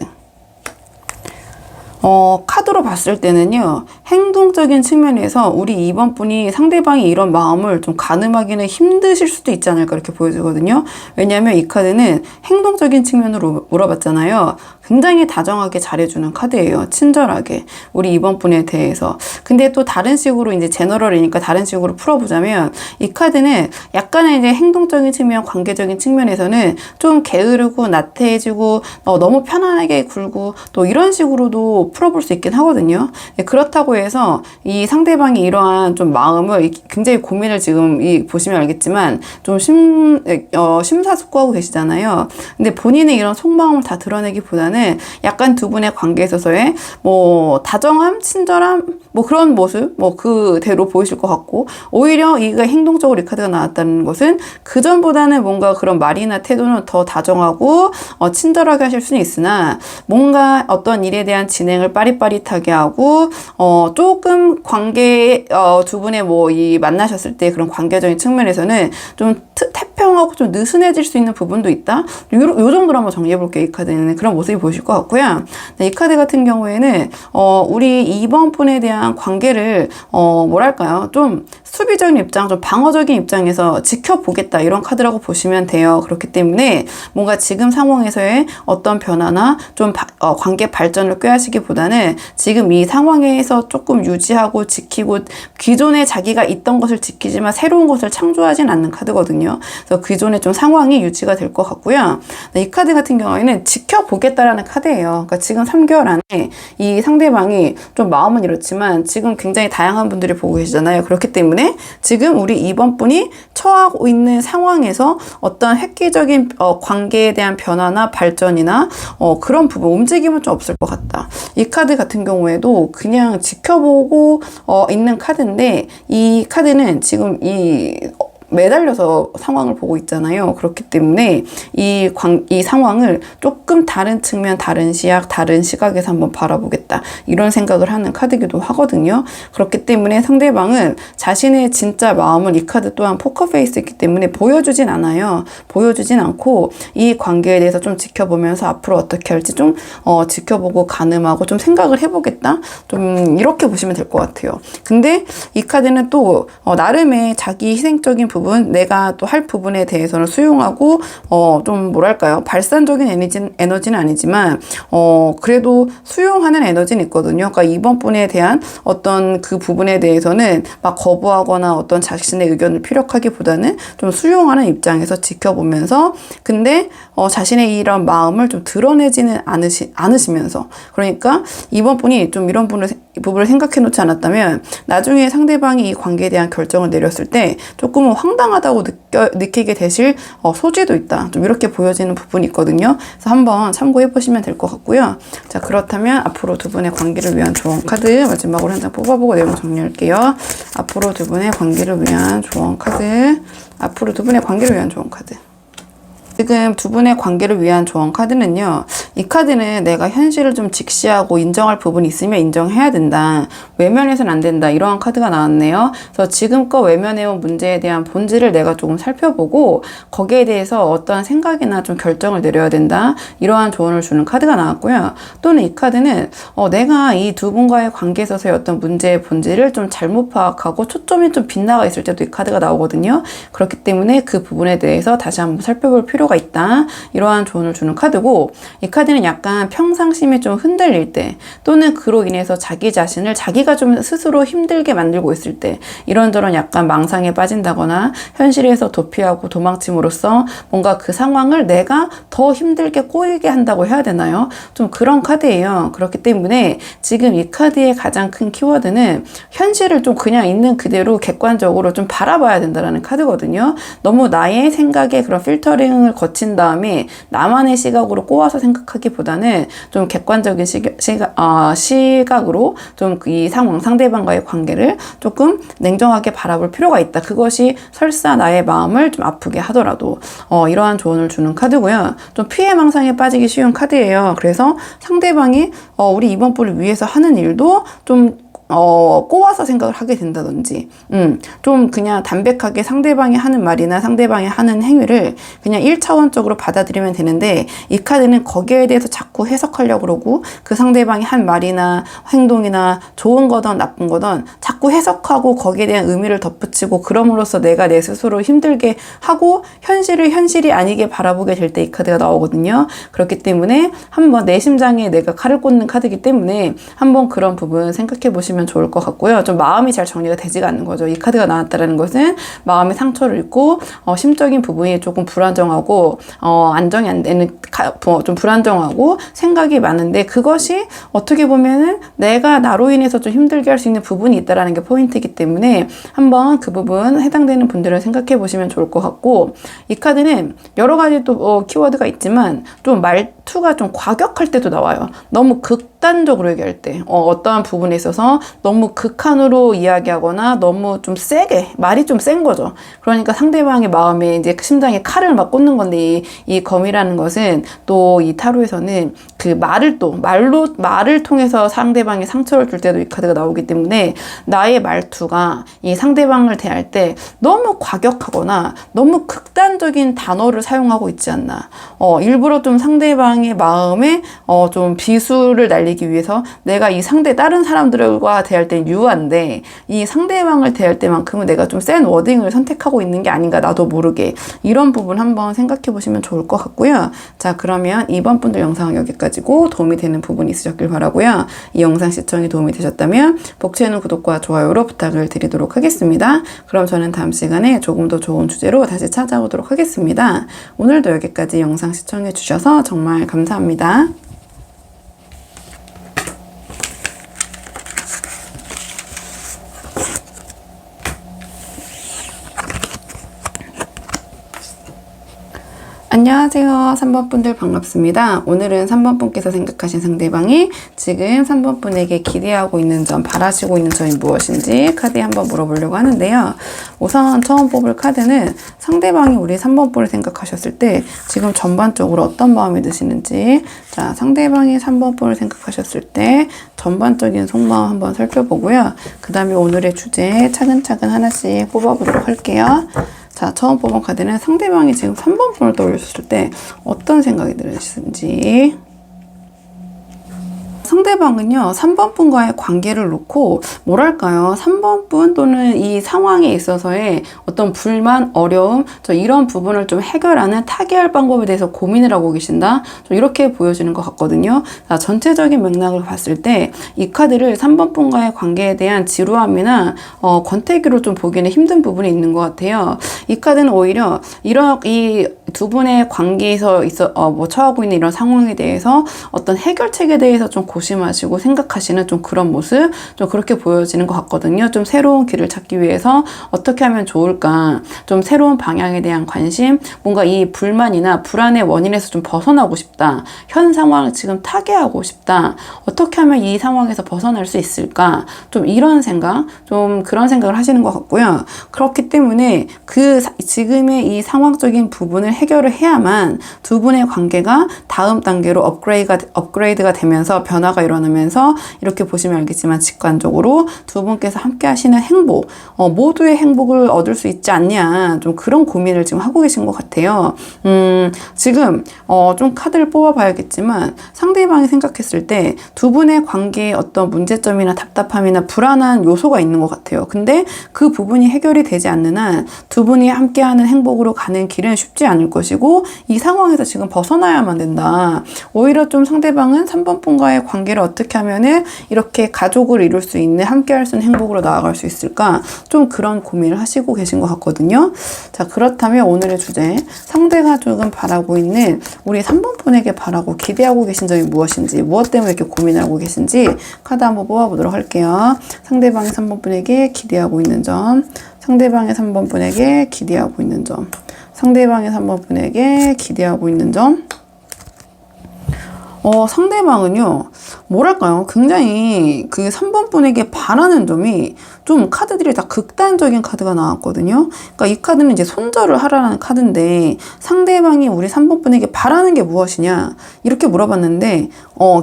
카드로 봤을 때는요, 행동적인 측면에서 우리 이번 분이 상대방이 이런 마음을 좀 가늠하기는 힘드실 수도 있지 않을까 이렇게 보여지거든요. 왜냐하면 이 카드는 행동적인 측면으로 물어봤잖아요. 굉장히 다정하게 잘해주는 카드예요. 친절하게. 우리 이번 분에 대해서. 근데 또 다른 식으로 이제 제너럴이니까 다른 식으로 풀어보자면 이 카드는 약간의 이제 행동적인 측면, 관계적인 측면에서는 좀 게으르고 나태해지고 너무 편안하게 굴고 또 이런 식으로도 풀어볼 수 있긴 하거든요. 그렇다고 해서 이 상대방이 이러한 좀 마음을 굉장히 고민을 지금 보시면 알겠지만 좀 심사숙고하고 계시잖아요. 근데 본인의 이런 속마음을 다 드러내기보다는 약간 두 분의 관계에 있어서의 뭐 다정함, 친절함, 뭐 그런 모습, 뭐 그대로 보이실 것 같고, 오히려 이가 행동적으로 이 카드가 나왔다는 것은 그 전보다는 뭔가 그런 말이나 태도는 더 다정하고 친절하게 하실 수는 있으나 뭔가 어떤 일에 대한 진행을 빠릿빠릿하게 하고 조금 관계 두 분의 뭐 이 만나셨을 때 그런 관계적인 측면에서는 좀 태평하고 좀 느슨해질 수 있는 부분도 있다. 요 정도로 한번 정리해 볼게요. 이 카드는 그런 모습이 보이실 것 같고요. 네, 이 카드 같은 경우에는 우리 2번 분에 대한 관계를 뭐랄까요, 좀 수비적인 입장, 좀 방어적인 입장에서 지켜보겠다 이런 카드라고 보시면 돼요. 그렇기 때문에 뭔가 지금 상황에서의 어떤 변화나 좀 관계 발전을 꾀하시기보다는 지금 이 상황에서 조금 유지하고 지키고 기존에 자기가 있던 것을 지키지만 새로운 것을 창조하진 않는 카드거든요. 그래서 기존에 좀 상황이 유지가 될 것 같고요. 네, 이 카드 같은 경우에는 지켜보겠다라는 카드예요. 그러니까 지금 3개월 안에 이 상대방이 좀 마음은 이렇지만 지금 굉장히 다양한 분들이 보고 계시잖아요. 그렇기 때문에 지금 우리 이번 분이 처하고 있는 상황에서 어떤 획기적인 관계에 대한 변화나 발전이나 그런 부분, 움직임은 좀 없을 것 같다. 이 카드 같은 경우에도 그냥 지켜보고 있는 카드인데, 이 카드는 지금 매달려서 상황을 보고 있잖아요. 그렇기 때문에 이 상황을 조금 다른 측면, 다른 시각, 다른 시각에서 한번 바라보겠다. 이런 생각을 하는 카드이기도 하거든요. 그렇기 때문에 상대방은 자신의 진짜 마음을 이 카드 또한 포커페이스이기 때문에 보여주진 않아요. 보여주진 않고 이 관계에 대해서 좀 지켜보면서 앞으로 어떻게 할지 좀 지켜보고 가늠하고 좀 생각을 해보겠다. 좀 이렇게 보시면 될 것 같아요. 근데 이 카드는 또 나름의 자기 희생적인 부분, 내가 또 할 부분에 대해서는 수용하고 좀 뭐랄까요, 발산적인 에너지는 아니지만 그래도 수용하는 에너지는 있거든요. 그러니까 이번 분에 대한 어떤 그 부분에 대해서는 막 거부하거나 어떤 자신의 의견을 피력하기보다는 좀 수용하는 입장에서 지켜보면서, 근데 자신의 이런 마음을 좀 드러내지는 않으시면서, 그러니까 이번 분이 좀 이런 부분을 생각해 놓지 않았다면 나중에 상대방이 이 관계에 대한 결정을 내렸을 때 조금은 황당하다고 느끼게 되실 소지도 있다. 좀 이렇게 보여지는 부분이 있거든요. 그래서 한번 참고해 보시면 될 것 같고요. 자, 그렇다면 앞으로 두 분의 관계를 위한 조언 카드 마지막으로 한 장 뽑아보고 내용 정리할게요. 앞으로 두 분의 관계를 위한 조언 카드. 앞으로 두 분의 관계를 위한 조언 카드. 지금 두 분의 관계를 위한 조언 카드는요, 이 카드는 내가 현실을 좀 직시하고 인정할 부분이 있으면 인정해야 된다, 외면해서는 안 된다, 이러한 카드가 나왔네요. 그래서 지금껏 외면해온 문제에 대한 본질을 내가 조금 살펴보고 거기에 대해서 어떠한 생각이나 좀 결정을 내려야 된다, 이러한 조언을 주는 카드가 나왔고요. 또는 이 카드는 내가 이 두 분과의 관계에 있어서의 어떤 문제의 본질을 좀 잘못 파악하고 초점이 좀 빗나가 있을 때도 이 카드가 나오거든요. 그렇기 때문에 그 부분에 대해서 다시 한번 살펴볼 필요가 있다, 이러한 조언을 주는 카드고, 이 카드는 약간 평상심이 좀 흔들릴 때, 또는 그로 인해서 자기 자신을 자기가 좀 스스로 힘들게 만들고 있을 때, 이런저런 약간 망상에 빠진다거나 현실에서 도피하고 도망침으로써 뭔가 그 상황을 내가 더 힘들게 꼬이게 한다고 해야 되나요? 좀 그런 카드예요. 그렇기 때문에 지금 이 카드의 가장 큰 키워드는 현실을 좀 그냥 있는 그대로 객관적으로 좀 바라봐야 된다는 카드거든요. 너무 나의 생각에 그런 필터링을 거친 다음에 나만의 시각으로 꼬아서 생각하기보다는 좀 객관적인 시각으로 좀 이 상대방과의 관계를 조금 냉정하게 바라볼 필요가 있다. 그것이 설사 나의 마음을 좀 아프게 하더라도 이러한 조언을 주는 카드고요. 좀 피해망상에 빠지기 쉬운 카드예요. 그래서 상대방이 우리 이번 분을 위해서 하는 일도 좀 꼬아서 생각을 하게 된다든지, 좀 그냥 담백하게 상대방이 하는 말이나 상대방이 하는 행위를 그냥 1차원적으로 받아들이면 되는데, 이 카드는 거기에 대해서 자꾸 해석하려고 그러고, 그 상대방이 한 말이나 행동이나 좋은 거든 나쁜 거든 자꾸 해석하고 거기에 대한 의미를 덧붙이고, 그럼으로써 내가 내 스스로 힘들게 하고 현실을 현실이 아니게 바라보게 될 때 이 카드가 나오거든요. 그렇기 때문에 한번 내 심장에 내가 칼을 꽂는 카드이기 때문에 한번 그런 부분 생각해 보시면 좋을 것 같고요. 좀 마음이 잘 정리가 되지가 않는 거죠. 이 카드가 나왔다는 것은 마음의 상처를 입고 심적인 부분이 조금 불안정하고 안정이 안 되는, 좀 불안정하고 생각이 많은데, 그것이 어떻게 보면은 내가 나로 인해서 좀 힘들게 할 수 있는 부분이 있다라는 게 포인트이기 때문에 한번 그 부분 해당되는 분들은 생각해 보시면 좋을 것 같고, 이 카드는 여러 가지 또 키워드가 있지만 좀 말투가 좀 과격할 때도 나와요. 너무 극단적으로 얘기할 때, 어떠한 부분에 있어서 너무 극한으로 이야기하거나 너무 좀 세게, 말이 좀 센 거죠. 그러니까 상대방의 마음에 이제 심장에 칼을 막 꽂는 건데, 이 검이라는 것은 또 이 타로에서는 그 말을 통해서 상대방의 상처를 줄 때도 이 카드가 나오기 때문에, 나의 말투가 이 상대방을 대할 때 너무 과격하거나 너무 극단적인 단어를 사용하고 있지 않나. 일부러 좀 상대방의 마음에 좀 비수를 날리기 위해서 내가 이 다른 사람들과 대할 때 유한데, 이 상대방을 대할 때만큼은 내가 좀 센 워딩을 선택하고 있는 게 아닌가, 나도 모르게. 이런 부분 한번 생각해 보시면 좋을 것 같고요. 자, 그러면 이번 분들 영상은 여기까지고, 도움이 되는 부분이 있으셨길 바라고요. 이 영상 시청이 도움이 되셨다면 복채널 구독과 좋아요로 부탁을 드리도록 하겠습니다. 그럼 저는 다음 시간에 조금 더 좋은 주제로 다시 찾아오도록 하겠습니다. 오늘도 여기까지 영상 시청해 주셔서 정말 감사합니다. 안녕하세요. 3번 분들 반갑습니다. 오늘은 3번 분께서 생각하신 상대방이 지금 3번 분에게 기대하고 있는 점, 바라시고 있는 점이 무엇인지 카드에 한번 물어보려고 하는데요. 우선 처음 뽑을 카드는 상대방이 우리 3번 분을 생각하셨을 때 지금 전반적으로 어떤 마음이 드시는지, 자, 상대방이 3번 분을 생각하셨을 때 전반적인 속마음 한번 살펴보고요. 그 다음에 오늘의 주제 차근차근 하나씩 뽑아보도록 할게요. 자, 처음 뽑은 카드는 상대방이 지금 3번 분을 떠올렸을 때 어떤 생각이 드시는지. 상대방은요, 3번 분과의 관계를 놓고 뭐랄까요, 3번 분 또는 이 상황에 있어서의 어떤 불만, 어려움, 이런 부분을 좀 해결하는 타개할 방법에 대해서 고민을 하고 계신다, 좀 이렇게 보여지는 것 같거든요. 자, 전체적인 맥락을 봤을 때 이 카드를 3번 분과의 관계에 대한 지루함이나 권태기로 좀 보기는 힘든 부분이 있는 것 같아요. 이 카드는 오히려 이 두 분의 관계에서 처하고 있는 이런 상황에 대해서 어떤 해결책에 대해서 좀 고심하시고 생각하시는 좀 그런 모습, 좀 그렇게 보여지는 것 같거든요. 좀 새로운 길을 찾기 위해서 어떻게 하면 좋을까, 좀 새로운 방향에 대한 관심, 뭔가 이 불만이나 불안의 원인에서 좀 벗어나고 싶다, 현 상황을 지금 타개하고 싶다, 어떻게 하면 이 상황에서 벗어날 수 있을까, 좀 이런 생각, 좀 그런 생각을 하시는 것 같고요. 그렇기 때문에 지금의 이 상황적인 부분을 해결을 해야만 두 분의 관계가 다음 단계로 업그레이드가 되면서 변화가 일어나면서, 이렇게 보시면 알겠지만 직관적으로 두 분께서 함께 하시는 행복, 모두의 행복을 얻을 수 있지 않냐, 좀 그런 고민을 지금 하고 계신 것 같아요. 지금 좀 카드를 뽑아봐야겠지만 상대방이 생각했을 때 두 분의 관계에 어떤 문제점이나 답답함이나 불안한 요소가 있는 것 같아요. 근데 그 부분이 해결이 되지 않는 한 두 분이 함께하는 행복으로 가는 길은 쉽지 않을 것이고, 이 상황에서 지금 벗어나야만 된다. 오히려 좀 상대방은 3번 분과의 관계를 어떻게 하면은 이렇게 가족을 이룰 수 있는, 함께 할 수 있는 행복으로 나아갈 수 있을까, 좀 그런 고민을 하시고 계신 것 같거든요. 자, 그렇다면 오늘의 주제, 상대가 조금 바라고 있는 우리 3번 분에게 바라고 기대하고 계신 점이 무엇인지, 무엇 때문에 이렇게 고민하고 계신지 카드 한번 뽑아보도록 할게요. 상대방이 3번 분에게 기대하고 있는 점, 상대방의 3번 분에게 기대하고 있는 점, 상대방의 3번 분에게 기대하고 있는 점. 상대방은요, 뭐랄까요, 굉장히 그 3번 분에게 바라는 점이 좀 카드들이 다 극단적인 카드가 나왔거든요. 그러니까 이 카드는 이제 손절을 하라는 카드인데 상대방이 우리 3번 분에게 바라는 게 무엇이냐 이렇게 물어봤는데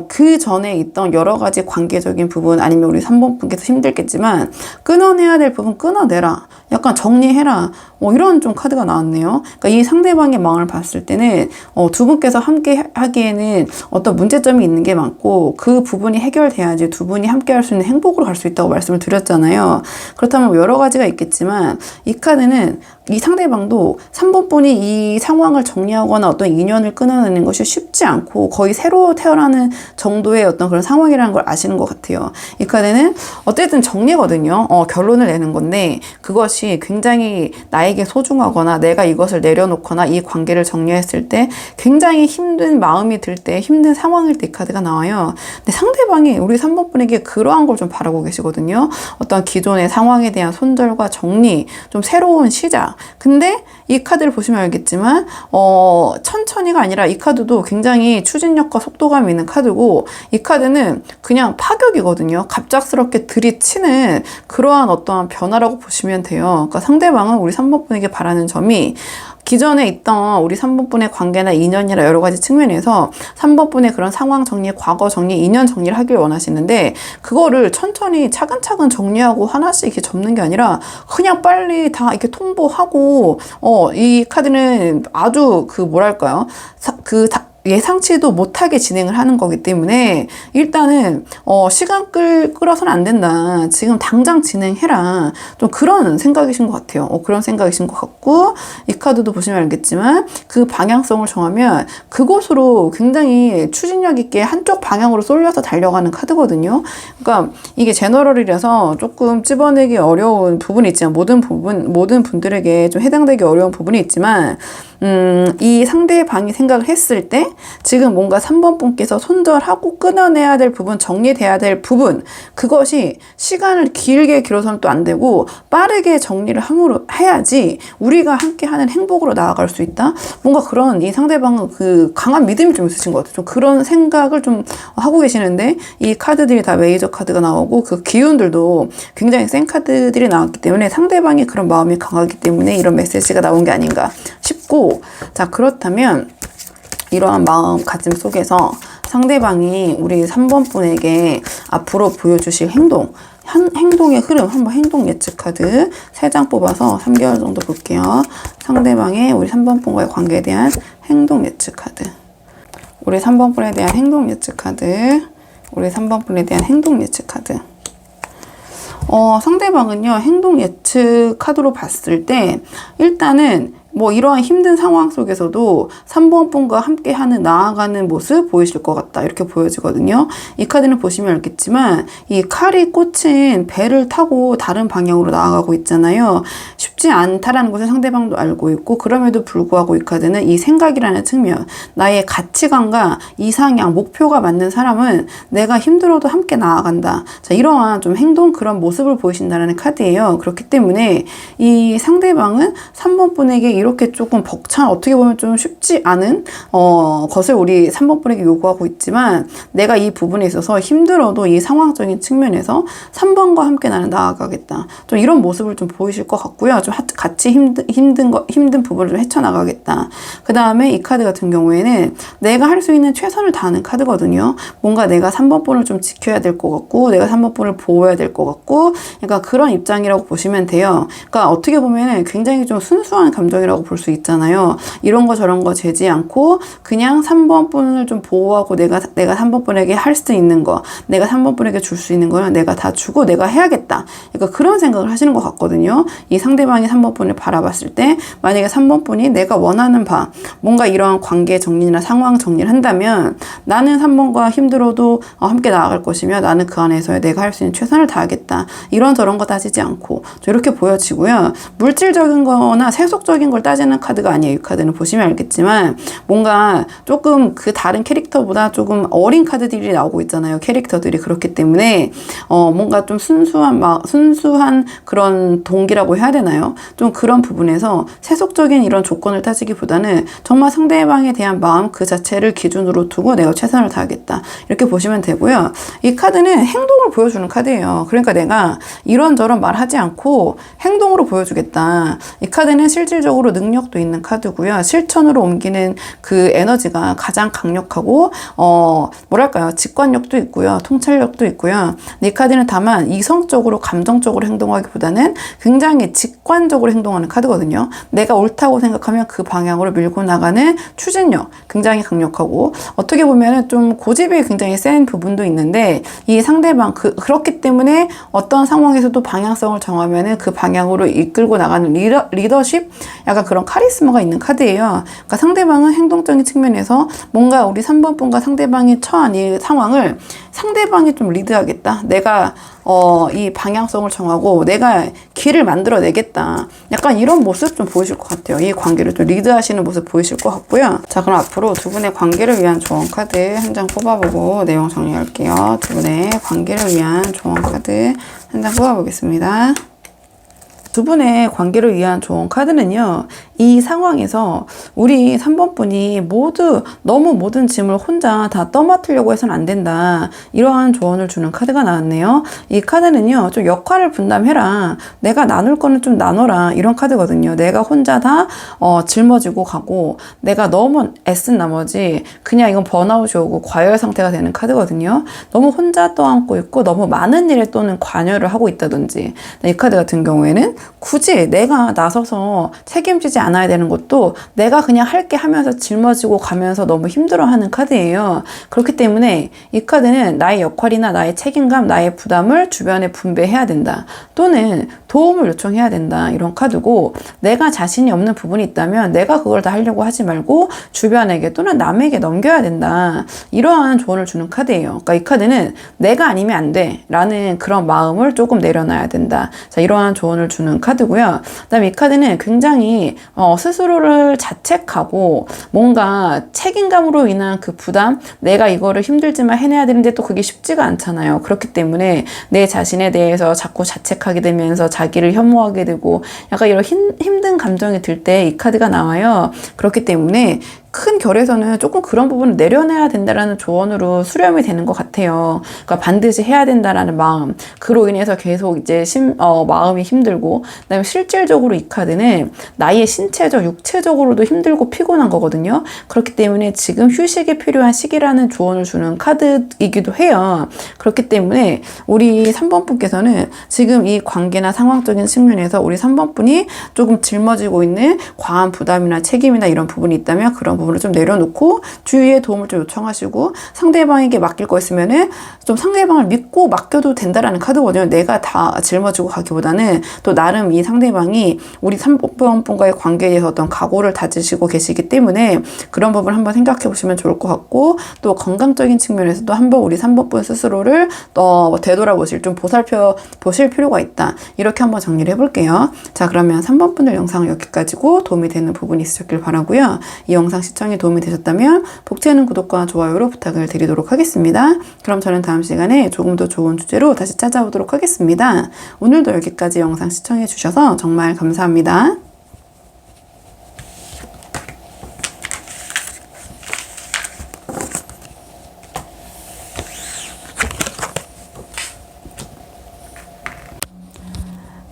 그 전에 있던 여러 가지 관계적인 부분 아니면 우리 3번 분께서 힘들겠지만 끊어내야 될 부분 끊어내라. 약간 정리해라. 이런 좀 카드가 나왔네요. 그러니까 이 상대방의 마음을 봤을 때는 두 분께서 함께 하기에는 어떤 문제점이 있는 게 많고 그 부분이 해결돼야지 두 분이 함께 할 수 있는 행복으로 갈 수 있다고 말씀을 드렸잖아요. 그렇다면 여러 가지가 있겠지만 이 카드는 이 상대방도 3번 분이 이 상황을 정리하거나 어떤 인연을 끊어내는 것이 쉽지 않고 거의 새로 태어나는 정도의 어떤 그런 상황이라는 걸 아시는 것 같아요. 이 카드는 어쨌든 정리거든요. 결론을 내는 건데 그것이 굉장히 나에게 소중하거나 내가 이것을 내려놓거나 이 관계를 정리했을 때 굉장히 힘든 마음이 들 때 힘든 상황일 때 이 카드가 나와요. 근데 상대방이 우리 3번 분에게 그러한 걸 좀 바라고 계시거든요. 어떤 기존의 상황에 대한 손절과 정리, 좀 새로운 시작. 근데 이 카드를 보시면 알겠지만 천천히가 아니라 이 카드도 굉장히 추진력과 속도감이 있는 카드고 이 카드는 그냥 파격이거든요. 갑작스럽게 들이치는 그러한 어떠한 변화라고 보시면 돼요. 그러니까 상대방은 우리 3번 분에게 바라는 점이 기존에 있던 우리 3번 분의 관계나 인연이나 여러 가지 측면에서 3번 분의 그런 상황 정리, 과거 정리, 인연 정리를 하길 원하시는데 그거를 천천히 차근차근 정리하고 하나씩 이렇게 접는 게 아니라 그냥 빨리 다 이렇게 통보하고 이 카드는 아주 뭐랄까요? 예상치도 못하게 진행을 하는 거기 때문에 일단은 시간 끌어서는 안 된다. 지금 당장 진행해라. 좀 그런 생각이신 것 같아요. 그런 생각이신 것 같고 이 카드도 보시면 알겠지만 그 방향성을 정하면 그곳으로 굉장히 추진력 있게 한쪽 방향으로 쏠려서 달려가는 카드거든요. 그러니까 이게 제너럴이라서 조금 찝어내기 어려운 부분이 있지만 모든 분들에게 좀 해당되기 어려운 부분이 있지만 이 상대방이 생각을 했을 때 지금 뭔가 3번 분께서 손절하고 끊어내야 될 부분, 정리돼야 될 부분 그것이 시간을 길어서는 또 안 되고 빠르게 정리를 해야지 우리가 함께하는 행복으로 나아갈 수 있다. 뭔가 그런 이 상대방은 그 강한 믿음이 좀 있으신 것 같아요. 좀 그런 생각을 좀 하고 계시는데 이 카드들이 다 메이저 카드가 나오고 그 기운들도 굉장히 센 카드들이 나왔기 때문에 상대방이 그런 마음이 강하기 때문에 이런 메시지가 나온 게 아닌가 싶고 자 그렇다면 이러한 마음가짐 속에서 상대방이 우리 3번 분에게 앞으로 보여주실 행동의 흐름, 한번 행동 예측 카드 3장 뽑아서 3개월 정도 볼게요. 상대방의 우리 3번 분과의 관계에 대한 행동 예측 카드. 우리 3번 분에 대한 행동 예측 카드. 우리 3번 분에 대한 행동 예측 카드. 상대방은요, 행동 예측 카드로 봤을 때 일단은 이러한 힘든 상황 속에서도 3번 분과 함께하는 나아가는 모습 보이실 것 같다. 이렇게 보여지거든요. 이 카드는 보시면 알겠지만 이 칼이 꽂힌 배를 타고 다른 방향으로 나아가고 있잖아요. 쉽지 않다라는 것을 상대방도 알고 있고 그럼에도 불구하고 이 카드는 이 생각이라는 측면 나의 가치관과 이상향, 목표가 맞는 사람은 내가 힘들어도 함께 나아간다. 자, 이러한 좀 행동 그런 모습을 보이신다는 카드예요. 그렇기 때문에 이 상대방은 3번 분에게 이렇게 조금 벅찬 어떻게 보면 좀 쉽지 않은 것을 우리 3번 분에게 요구하고 있지만 내가 이 부분에 있어서 힘들어도 이 상황적인 측면에서 3번과 함께 나는 나아가겠다. 좀 이런 모습을 좀 보이실 것 같고요. 좀 같이 힘든 부분을 좀 헤쳐나가겠다. 그 다음에 이 카드 같은 경우에는 내가 할 수 있는 최선을 다하는 카드거든요. 뭔가 내가 3번 분을 좀 지켜야 될 것 같고 내가 3번 분을 보호해야 될 것 같고 그러니까 그런 입장이라고 보시면 돼요. 그러니까 어떻게 보면 굉장히 좀 순수한 감정이라고 볼 수 있잖아요. 이런 거 저런 거 재지 않고 그냥 3번 분을 좀 보호하고 내가 3번 분에게 할 수 있는 거 내가 3번 분에게 줄 수 있는 거는 내가 다 주고 내가 해야겠다. 그러니까 그런 생각을 하시는 것 같거든요. 이 상대방이 3번 분을 바라봤을 때 만약에 3번 분이 내가 원하는 바 뭔가 이러한 관계 정리나 상황 정리를 한다면 나는 3번과 힘들어도 함께 나아갈 것이며 나는 그 안에서 내가 할 수 있는 최선을 다하겠다. 이런 저런 거 따지지 않고 이렇게 보여지고요. 물질적인 거나 세속적인 걸 성격을 따지는 카드가 아니에요. 이 카드는 보시면 알겠지만 뭔가 조금 그 다른 캐릭터보다 조금 어린 카드들이 나오고 있잖아요. 캐릭터들이. 그렇기 때문에 뭔가 좀 순수한 그런 동기라고 해야 되나요? 좀 그런 부분에서 세속적인 이런 조건을 따지기보다는 정말 상대방에 대한 마음 그 자체를 기준으로 두고 내가 최선을 다하겠다. 이렇게 보시면 되고요. 이 카드는 행동을 보여주는 카드예요. 그러니까 내가 이런저런 말하지 않고 행동으로 보여주겠다. 이 카드는 실질적으로 능력도 있는 카드고요. 실천으로 옮기는 그 에너지가 가장 강력하고 뭐랄까요? 직관력도 있고요. 통찰력도 있고요. 이 카드는 다만 이성적으로 감정적으로 행동하기보다는 굉장히 직관적으로 행동하는 카드거든요. 내가 옳다고 생각하면 그 방향으로 밀고 나가는 추진력 굉장히 강력하고 어떻게 보면은 좀 고집이 굉장히 센 부분도 있는데 이 상대방 그렇기 때문에 어떤 상황에서도 방향성을 정하면은 그 방향으로 이끌고 나가는 리더십 약간 그런 카리스마가 있는 카드예요. 그러니까 상대방은 행동적인 측면에서 뭔가 우리 3번 분과 상대방이 처한 이 상황을 상대방이 좀 리드하겠다. 내가 이 방향성을 정하고 내가 길을 만들어내겠다. 약간 이런 모습 좀 보이실 것 같아요. 이 관계를 좀 리드하시는 모습 보이실 것 같고요. 자, 그럼 앞으로 두 분의 관계를 위한 조언 카드 한 장 뽑아보고 내용 정리할게요. 두 분의 관계를 위한 조언 카드 한 장 뽑아보겠습니다. 두 분의 관계를 위한 조언 카드는요. 이 상황에서 우리 3번 분이 모두 너무 모든 짐을 혼자 다 떠맡으려고 해서는 안 된다. 이러한 조언을 주는 카드가 나왔네요. 이 카드는요. 좀 역할을 분담해라. 내가 나눌 거는 좀 나눠라. 이런 카드거든요. 내가 혼자 다 짊어지고 가고 내가 너무 애쓴 나머지 그냥 이건 번아웃이 오고 과열 상태가 되는 카드거든요. 너무 혼자 떠안고 있고 너무 많은 일에 또는 관여를 하고 있다든지 이 카드 같은 경우에는 굳이 내가 나서서 책임지지 않아야 되는 것도 내가 그냥 할게 하면서 짊어지고 가면서 너무 힘들어하는 카드예요. 그렇기 때문에 이 카드는 나의 역할이나 나의 책임감, 나의 부담을 주변에 분배해야 된다. 또는 도움을 요청해야 된다. 이런 카드고 내가 자신이 없는 부분이 있다면 내가 그걸 다 하려고 하지 말고 주변에게 또는 남에게 넘겨야 된다. 이러한 조언을 주는 카드예요. 그러니까 이 카드는 내가 아니면 안 돼 라는 그런 마음을 조금 내려놔야 된다. 자, 이러한 조언을 주는 카드고요. 그 다음에 이 카드는 굉장히 스스로를 자책하고 뭔가 책임감으로 인한 그 부담, 내가 이거를 힘들지만 해내야 되는데 또 그게 쉽지가 않잖아요. 그렇기 때문에 내 자신에 대해서 자꾸 자책하게 되면서 자기를 혐오하게 되고 약간 이런 힘든 감정이 들 때 이 카드가 나와요. 그렇기 때문에 큰 결에서는 조금 그런 부분을 내려놔야 된다라는 조언으로 수렴이 되는 것 같아요. 그러니까 반드시 해야 된다라는 마음. 그로 인해서 계속 이제 마음이 힘들고, 그다음에 실질적으로 이 카드는 나의 신체적, 육체적으로도 힘들고 피곤한 거거든요. 그렇기 때문에 지금 휴식이 필요한 시기라는 조언을 주는 카드이기도 해요. 그렇기 때문에 우리 3번 분께서는 지금 이 관계나 상황적인 측면에서 우리 3번 분이 조금 짊어지고 있는 과한 부담이나 책임이나 이런 부분이 있다면 그런 부분을 좀 내려놓고 주위에 도움을 좀 요청하시고 상대방에게 맡길 거 있으면은 좀 상대방을 믿고 맡겨도 된다라는 카드거든요. 내가 다 짊어지고 가기보다는 또 나름 이 상대방이 우리 3번 분과의 관계에 대해서 어떤 각오를 다지시고 계시기 때문에 그런 부분을 한번 생각해 보시면 좋을 것 같고 또 건강적인 측면에서도 한번 우리 3번 분 스스로를 되돌아보실 좀 보살펴 보실 필요가 있다. 이렇게 한번 정리를 해볼게요. 자, 그러면 3번 분들 영상 여기까지고 도움이 되는 부분이 있으셨길 바라고요. 이 영상 시청에 도움이 되셨다면 복채는 구독과 좋아요로 부탁을 드리도록 하겠습니다. 그럼 저는 다음 시간에 조금 더 좋은 주제로 다시 찾아오도록 하겠습니다. 오늘도 여기까지 영상 시청해 주셔서 정말 감사합니다.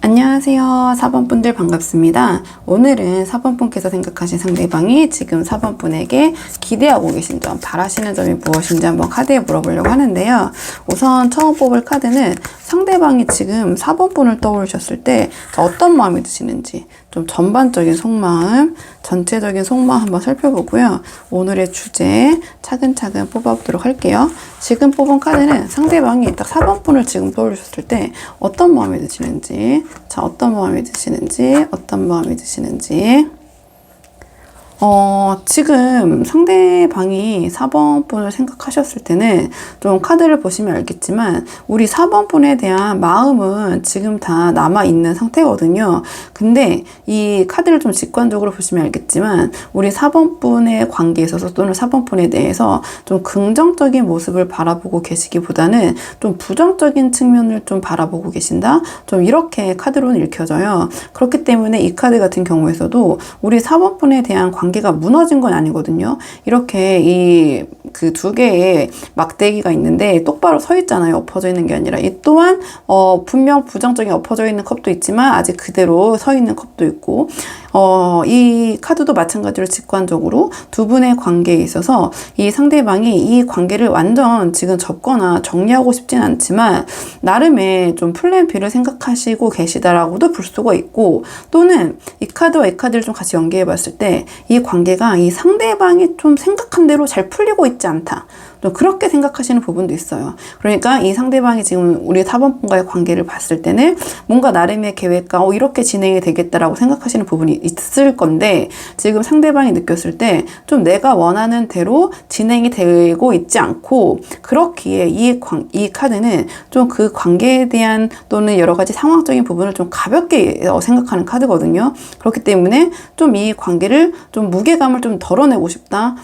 안녕하세요. 4번 분들 반갑습니다. 오늘은 4번 분께서 생각하신 상대방이 지금 4번 분에게 기대하고 계신 점, 바라시는 점이 무엇인지 한번 카드에 물어보려고 하는데요. 우선 처음 뽑을 카드는 상대방이 지금 4번 분을 떠올리셨을 때 어떤 마음이 드시는지 좀 전반적인 속마음, 전체적인 속마음 한번 살펴보고요. 오늘의 주제 차근차근 뽑아보도록 할게요. 지금 뽑은 카드는 상대방이 딱 4번 분을 지금 떠올리셨을 때 어떤 마음이 드시는지, 자, 어떤 마음이 드시는지, 어떤 마음이 드시는지. 지금 상대방이 4번 분을 생각하셨을 때는 좀 카드를 보시면 알겠지만 우리 4번 분에 대한 마음은 지금 다 남아있는 상태거든요. 근데 이 카드를 좀 직관적으로 보시면 알겠지만 우리 4번 분의 관계에 있어서 또는 4번 분에 대해서 좀 긍정적인 모습을 바라보고 계시기보다는 좀 부정적인 측면을 좀 바라보고 계신다? 좀 이렇게 카드로는 읽혀져요. 그렇기 때문에 이 카드 같은 경우에서도 우리 4번 분에 대한 관계가 무너진 건 아니거든요. 이렇게 이 그 두 개의 막대기가 있는데 똑바로 서 있잖아요. 엎어져 있는 게 아니라. 이 또한 분명 부정적인 엎어져 있는 컵도 있지만 아직 그대로 서 있는 컵도 있고 이 카드도 마찬가지로 직관적으로 두 분의 관계에 있어서 이 상대방이 이 관계를 완전 지금 접거나 정리하고 싶진 않지만 나름의 좀 플랜 B를 생각하시고 계시다라고도 볼 수가 있고, 또는 이 카드와 이 카드를 좀 같이 연계해 봤을 때 이 관계가 이 상대방이 좀 생각한 대로 잘 풀리고 있지 않다. 좀 그렇게 생각하시는 부분도 있어요. 그러니까 이 상대방이 지금 우리 4번 분과의 관계를 봤을 때는 뭔가 나름의 계획과 이렇게 진행이 되겠다라고 생각하시는 부분이 있을 건데, 지금 상대방이 느꼈을 때 좀 내가 원하는 대로 진행이 되고 있지 않고, 그렇기에 이 카드는 좀 그 관계에 대한 또는 여러 가지 상황적인 부분을 좀 가볍게 생각하는 카드거든요. 그렇기 때문에 좀 이 관계를 좀 무게감을 좀 덜어내고 싶다.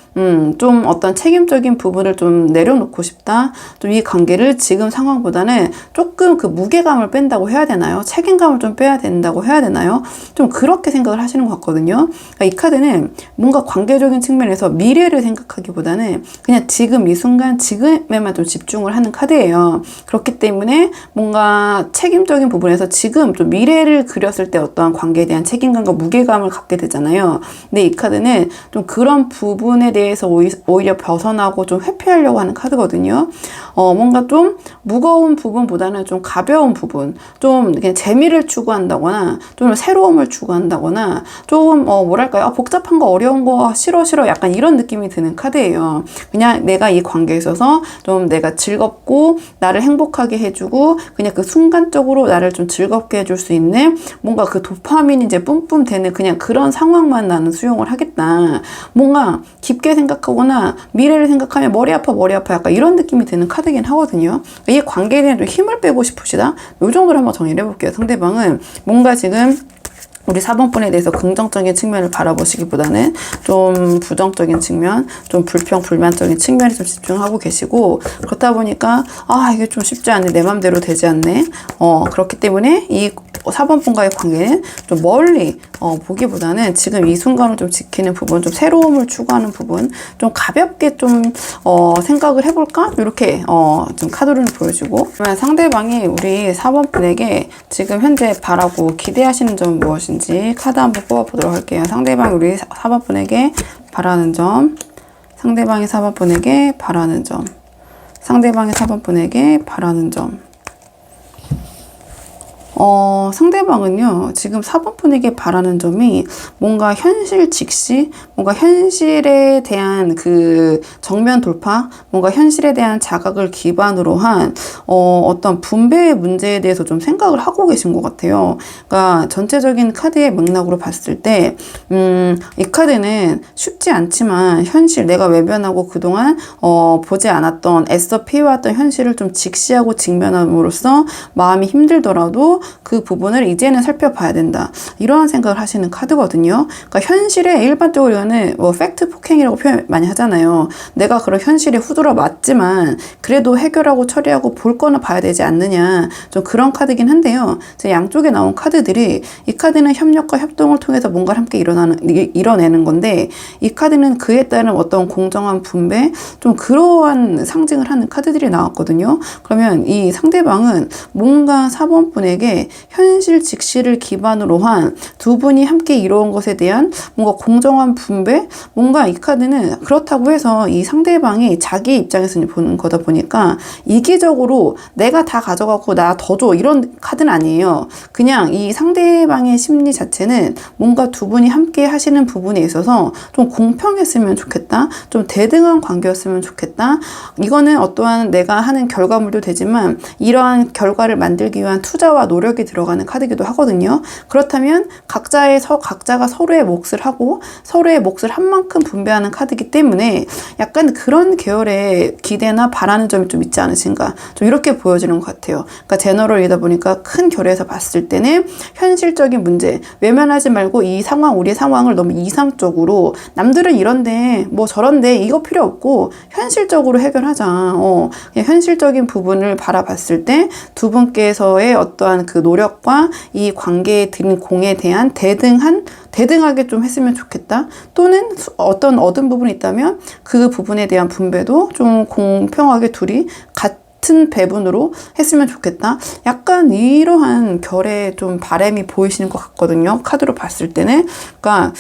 좀 어떤 책임적인 부분을 좀 내려놓고 싶다. 좀 이 관계를 지금 상황보다는 조금 그 무게감을 뺀다고 해야 되나요? 책임감을 좀 빼야 된다고 해야 되나요? 좀 그렇게 생각을 하시는 것 같거든요. 그러니까 이 카드는 뭔가 관계적인 측면에서 미래를 생각하기보다는 그냥 지금 이 순간 지금에만 좀 집중을 하는 카드예요. 그렇기 때문에 뭔가 책임적인 부분에서 지금 좀 미래를 그렸을 때 어떠한 관계에 대한 책임감과 무게감을 갖게 되잖아요. 근데 이 카드는 좀 그런 부분에 대해서 오히려 벗어나고 좀 회피하려고 하는 카드거든요. 뭔가 좀 무거운 부분보다는 좀 가벼운 부분, 좀 그냥 재미를 추구한다거나 좀 새로움을 추구한다거나 좀 뭐랄까요, 복잡한 거 어려운 거 싫어 약간 이런 느낌이 드는 카드예요. 그냥 내가 이 관계에 있어서 좀 내가 즐겁고 나를 행복하게 해주고 그냥 그 순간적으로 나를 좀 즐겁게 해줄 수 있는 뭔가 그 도파민이 이제 뿜뿜 되는 그냥 그런 상황만 나는 수용을 하겠다. 뭔가 깊게 생각하거나 미래를 생각하면 머리 아파 약간 이런 느낌이 드는 카드긴 하거든요. 이 관계에 대한 좀 힘을 빼고 싶으시다? 요 정도로 한번 정리를 해볼게요. 상대방은 뭔가 지금 우리 4번 분에 대해서 긍정적인 측면을 바라보시기보다는 좀 부정적인 측면, 좀 불만적인 측면에 좀 집중하고 계시고, 그렇다 보니까 이게 좀 쉽지 않네, 내 맘대로 되지 않네. 그렇기 때문에 이 4번 분과의 관계는 좀 멀리 보기보다는 지금 이 순간을 좀 지키는 부분, 좀 새로움을 추구하는 부분, 좀 가볍게 좀 생각을 해볼까? 이렇게 좀 카드를 보여주고, 그러면 상대방이 우리 4번 분에게 지금 현재 바라고 기대하시는 점은 무엇인지 카드 한번 뽑아보도록 할게요. 상대방이 우리 4번 분에게 바라는 점, 상대방이 4번 분에게 바라는 점, 상대방이 4번 분에게 바라는 점. 상대방은요, 지금 4번 분에게 바라는 점이 뭔가 현실 직시, 뭔가 현실에 대한 그 정면 돌파, 뭔가 현실에 대한 자각을 기반으로 한 어떤 분배의 문제에 대해서 좀 생각을 하고 계신 것 같아요. 그러니까 전체적인 카드의 맥락으로 봤을 때, 이 카드는 쉽지 않지만 현실, 내가 외면하고 그동안 보지 않았던, 애써 피해왔던 현실을 좀 직시하고 직면함으로써 마음이 힘들더라도 그 부분을 이제는 살펴봐야 된다. 이러한 생각을 하시는 카드거든요. 그러니까 현실에 일반적으로 이거는 팩트 폭행이라고 표현 많이 하잖아요. 내가 그런 현실에 후들어 맞지만 그래도 해결하고 처리하고 볼 거는 봐야 되지 않느냐. 좀 그런 카드긴 한데요. 양쪽에 나온 카드들이, 이 카드는 협력과 협동을 통해서 뭔가를 함께 이뤄내는 건데, 이 카드는 그에 따른 어떤 공정한 분배, 좀 그러한 상징을 하는 카드들이 나왔거든요. 그러면 이 상대방은 뭔가 4번 분에게 현실 직시를 기반으로 한 두 분이 함께 이루은 것에 대한 뭔가 공정한 분배, 뭔가 이 카드는 그렇다고 해서 이 상대방이 자기 입장에서 보는 거다 보니까 이기적으로 내가 다 가져가고 나 더 줘 이런 카드는 아니에요. 그냥 이 상대방의 심리 자체는 뭔가 두 분이 함께 하시는 부분에 있어서 좀 공평했으면 좋겠다. 좀 대등한 관계였으면 좋겠다. 이거는 어떠한 내가 하는 결과물도 되지만 이러한 결과를 만들기 위한 투자와 노력이 들어가는 카드이기도 하거든요. 그렇다면 각자가 서로의 몫을 하고 서로의 몫을 한 만큼 분배하는 카드이기 때문에 약간 그런 계열의 기대나 바라는 점이 좀 있지 않으신가. 좀 이렇게 보여지는 것 같아요. 그러니까 제너럴이다 보니까 큰 결에서 봤을 때는 현실적인 문제, 외면하지 말고 이 상황, 우리의 상황을 너무 이상적으로 남들은 이런데 뭐 저런데 이거 필요 없고 현실적으로 해결하자. 그냥 현실적인 부분을 바라봤을 때 두 분께서의 어떠한 그 노력과 이 관계에 드린 공에 대한 대등하게 좀 했으면 좋겠다. 또는 어떤 얻은 부분이 있다면 그 부분에 대한 분배도 좀 공평하게 둘이 같은 배분으로 했으면 좋겠다. 약간 이러한 결의 좀 바람이 보이시는 것 같거든요. 카드로 봤을 때는. 그러니까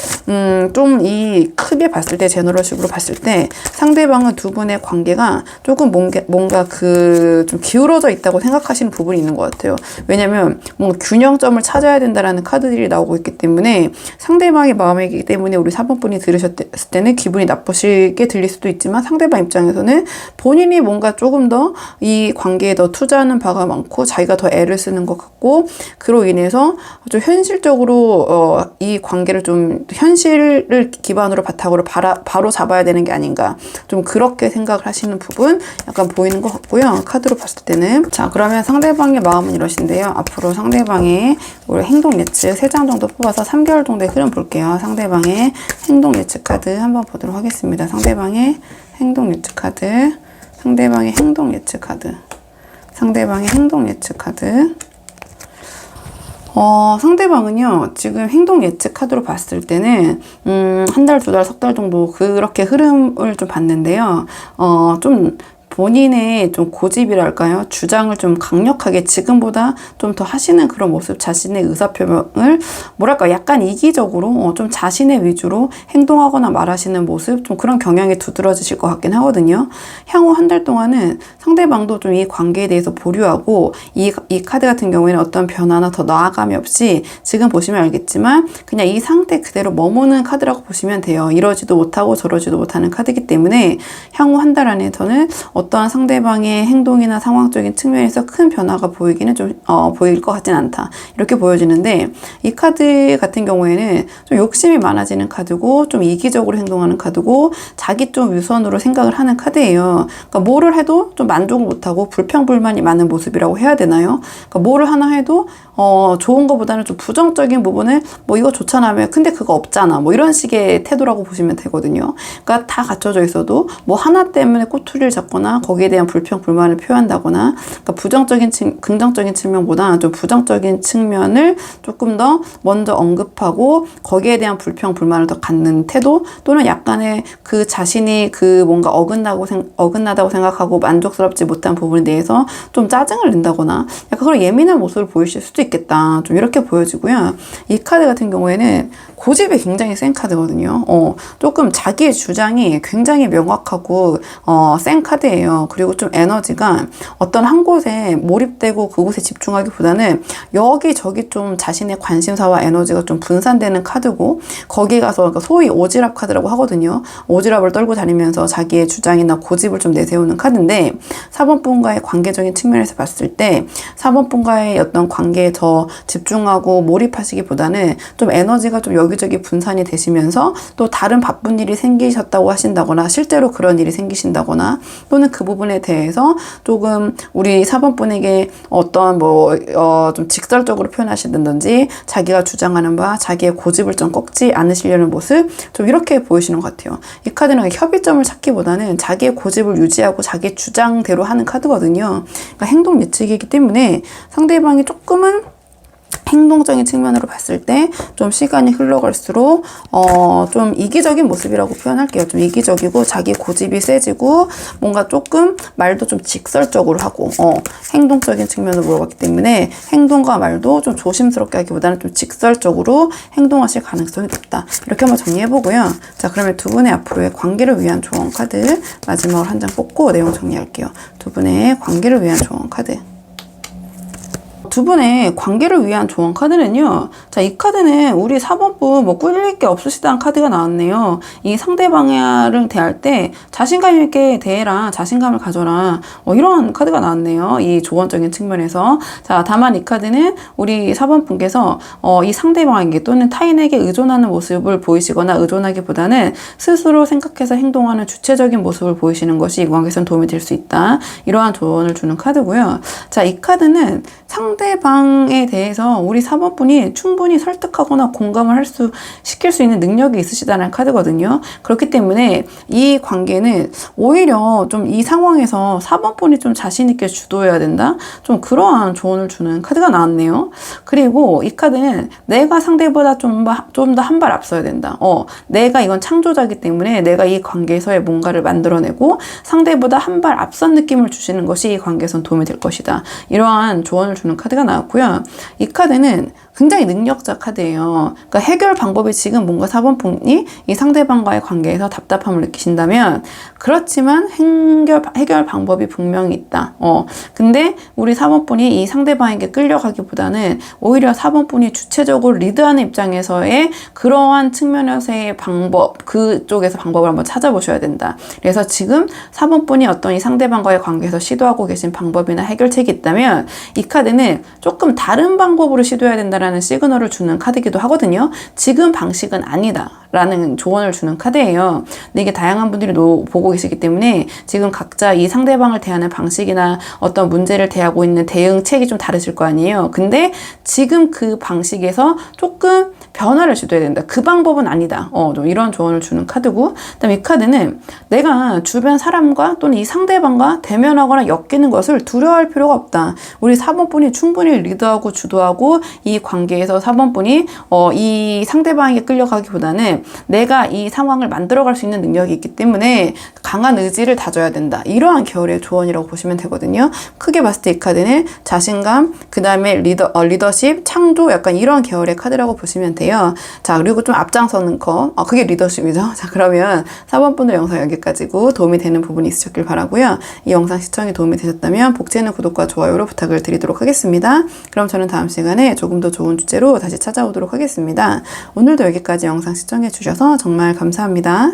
좀 이 크게 봤을 때, 제너럴식으로 봤을 때 상대방은 두 분의 관계가 조금 뭔가 그 좀 기울어져 있다고 생각하시는 부분이 있는 것 같아요. 왜냐면 뭔가 균형점을 찾아야 된다라는 카드들이 나오고 있기 때문에 상대방의 마음이기 때문에 우리 4번 분이 들으셨을 때는 기분이 나쁘시게 들릴 수도 있지만 상대방 입장에서는 본인이 뭔가 조금 더 이 관계에 더 투자하는 바가 많고 자기가 더 애를 쓰는 것 같고 그로 인해서 좀 현실적으로 이 관계를 좀 현실을 기반으로 바탕으로 바로 잡아야 되는 게 아닌가 좀 그렇게 생각을 하시는 부분 약간 보이는 것 같고요. 카드로 봤을 때는. 자, 그러면 상대방의 마음은 이러신데요. 앞으로 상대방의 우리 행동 예측 3장 정도 뽑아서 3개월 정도의 흐름 볼게요. 상대방의 행동 예측 카드 한번 보도록 하겠습니다. 상대방의 행동 예측 카드. 상대방의 행동 예측 카드. 상대방의 행동 예측 카드. 상대방은요, 지금 행동 예측 카드로 봤을 때는, 한 달, 2달, 3달 정도 그렇게 흐름을 좀 봤는데요. 좀, 본인의 좀 고집이랄까요? 주장을 좀 강력하게 지금보다 좀 더 하시는 그런 모습, 자신의 의사표명을 뭐랄까 약간 이기적으로 좀 자신의 위주로 행동하거나 말하시는 모습, 좀 그런 경향이 두드러지실 것 같긴 하거든요. 향후 한 달 동안은 상대방도 좀 이 관계에 대해서 보류하고 이 카드 같은 경우에는 어떤 변화나 더 나아감이 없이 지금 보시면 알겠지만 그냥 이 상태 그대로 머무는 카드라고 보시면 돼요. 이러지도 못하고 저러지도 못하는 카드이기 때문에 향후 한 달 안에서는 어떠한 상대방의 행동이나 상황적인 측면에서 큰 변화가 보이기는 좀 보일 것 같진 않다. 이렇게 보여지는데 이 카드 같은 경우에는 좀 욕심이 많아지는 카드고 좀 이기적으로 행동하는 카드고 자기 좀 유선으로 생각을 하는 카드예요. 그러니까 뭐를 해도 좀 만족을 못하고 불평불만이 많은 모습이라고 해야 되나요? 그러니까 뭐를 하나 해도 좋은 것보다는 좀 부정적인 부분을 뭐 이거 좋잖아 근데 그거 없잖아 뭐 이런 식의 태도라고 보시면 되거든요. 그러니까 다 갖춰져 있어도 뭐 하나 때문에 꼬투리를 잡거나 거기에 대한 불평 불만을 표한다거나 그러니까 긍정적인 측면보다 좀 부정적인 측면을 조금 더 먼저 언급하고 거기에 대한 불평 불만을 더 갖는 태도 또는 약간의 그 자신이 그 뭔가 어긋나다고 생각하고 만족스럽지 못한 부분에 대해서 좀 짜증을 낸다거나 약간 그런 예민한 모습을 보이실 수도 있겠다. 좀 이렇게 보여지고요. 이 카드 같은 경우에는 고집이 굉장히 센 카드거든요. 조금 자기의 주장이 굉장히 명확하고 센 카드예요. 그리고 좀 에너지가 어떤 한 곳에 몰입되고 그곳에 집중하기보다는 여기저기 좀 자신의 관심사와 에너지가 좀 분산되는 카드고 거기에 가서 그러니까 소위 오지랖 카드라고 하거든요. 오지랖을 떨고 다니면서 자기의 주장이나 고집을 좀 내세우는 카드인데 4번 분과의 관계적인 측면에서 봤을 때 4번 분과의 어떤 관계에 더 집중하고 몰입하시기보다는 좀 에너지가 좀 여기저기 분산이 되시면서 또 다른 바쁜 일이 생기셨다고 하신다거나 실제로 그런 일이 생기신다거나 또는 그 부분에 대해서 조금 우리 4번 분에게 어떤 좀 직설적으로 표현하시든지 자기가 주장하는 바 자기의 고집을 좀 꺾지 않으시려는 모습 좀 이렇게 보이시는 것 같아요. 이 카드는 협의점을 찾기보다는 자기의 고집을 유지하고 자기 주장대로 하는 카드거든요. 그러니까 행동 예측이기 때문에 상대방이 조금은 행동적인 측면으로 봤을 때 좀 시간이 흘러갈수록 좀 이기적인 모습이라고 표현할게요. 좀 이기적이고 자기 고집이 세지고 뭔가 조금 말도 좀 직설적으로 하고 행동적인 측면으로 물어봤기 때문에 행동과 말도 좀 조심스럽게 하기보다는 좀 직설적으로 행동하실 가능성이 높다. 이렇게 한번 정리해보고요. 자, 그러면 두 분의 앞으로의 관계를 위한 조언 카드 마지막으로 한 장 뽑고 내용 정리할게요. 두 분의 관계를 위한 조언 카드. 두 분의 관계를 위한 조언 카드는요. 자, 이 카드는 우리 4번분 뭐 꿀릴 게 없으시다는 카드가 나왔네요. 이 상대방을 대할 때 자신감 있게 대해라, 자신감을 가져라, 이런 카드가 나왔네요. 이 조언적인 측면에서. 자, 다만 이 카드는 우리 4번분께서 이 상대방에게 또는 타인에게 의존하는 모습을 보이시거나 의존하기보다는 스스로 생각해서 행동하는 주체적인 모습을 보이시는 것이 이 관계에서는 도움이 될 수 있다. 이러한 조언을 주는 카드고요. 자, 이 카드는 상대방에 대해서 우리 4번분이 충분히 설득하거나 공감을 시킬 수 있는 능력이 있으시다는 카드거든요. 그렇기 때문에 이 관계는 오히려 좀 이 상황에서 4번분이 좀 자신있게 주도해야 된다? 좀 그러한 조언을 주는 카드가 나왔네요. 그리고 이 카드는 내가 상대보다 좀 더 한 발 앞서야 된다. 내가 이건 창조자이기 때문에 내가 이 관계에서의 뭔가를 만들어내고 상대보다 한 발 앞선 느낌을 주시는 것이 이 관계에선 도움이 될 것이다. 이러한 조언을 주는 카드가 나왔고요. 이 카드는 굉장히 능력자 카드예요. 그러니까 해결 방법이 지금 뭔가 4번분이 이 상대방과의 관계에서 답답함을 느끼신다면 그렇지만 해결 방법이 분명히 있다. 근데 우리 4번분이 이 상대방에게 끌려가기보다는 오히려 4번분이 주체적으로 리드하는 입장에서의 그러한 측면에서의 방법, 그쪽에서 방법을 한번 찾아보셔야 된다. 그래서 지금 4번분이 어떤 이 상대방과의 관계에서 시도하고 계신 방법이나 해결책이 있다면 이 카드는 조금 다른 방법으로 시도해야 된다라는 시그널을 주는 카드이기도 하거든요. 지금 방식은 아니다 라는 조언을 주는 카드예요. 근데 이게 다양한 분들이 보고 계시기 때문에 지금 각자 이 상대방을 대하는 방식이나 어떤 문제를 대하고 있는 대응책이 좀 다르실 거 아니에요. 근데 지금 그 방식에서 조금 변화를 시도해야 된다. 그 방법은 아니다. 좀 이런 조언을 주는 카드고, 그다음에 이 카드는 내가 주변 사람과 또는 이 상대방과 대면하거나 엮이는 것을 두려워할 필요가 없다. 우리 4번분이 충분히 리드하고 주도하고 이 관계에서 4번분이 이 상대방에게 끌려가기보다는 내가 이 상황을 만들어갈 수 있는 능력이 있기 때문에 강한 의지를 다져야 된다. 이러한 계열의 조언이라고 보시면 되거든요. 크게 봤을 때 이 카드는 자신감, 그 다음에 리더십, 창조 약간 이런 계열의 카드라고 보시면 돼요. 자, 그리고 좀 앞장서는 거, 그게 리더십이죠. 자, 그러면 4번분들 영상 여기까지고 도움이 되는 부분이 있으셨길 바라고요. 이 영상 시청이 도움이 되셨다면 복채는 구독과 좋아요로 부탁을 드리도록 하겠습니다. 그럼 저는 다음 시간에 조금 더 좋은 주제로 다시 찾아오도록 하겠습니다. 오늘도 여기까지 영상 시청해 주셔서 정말 감사합니다.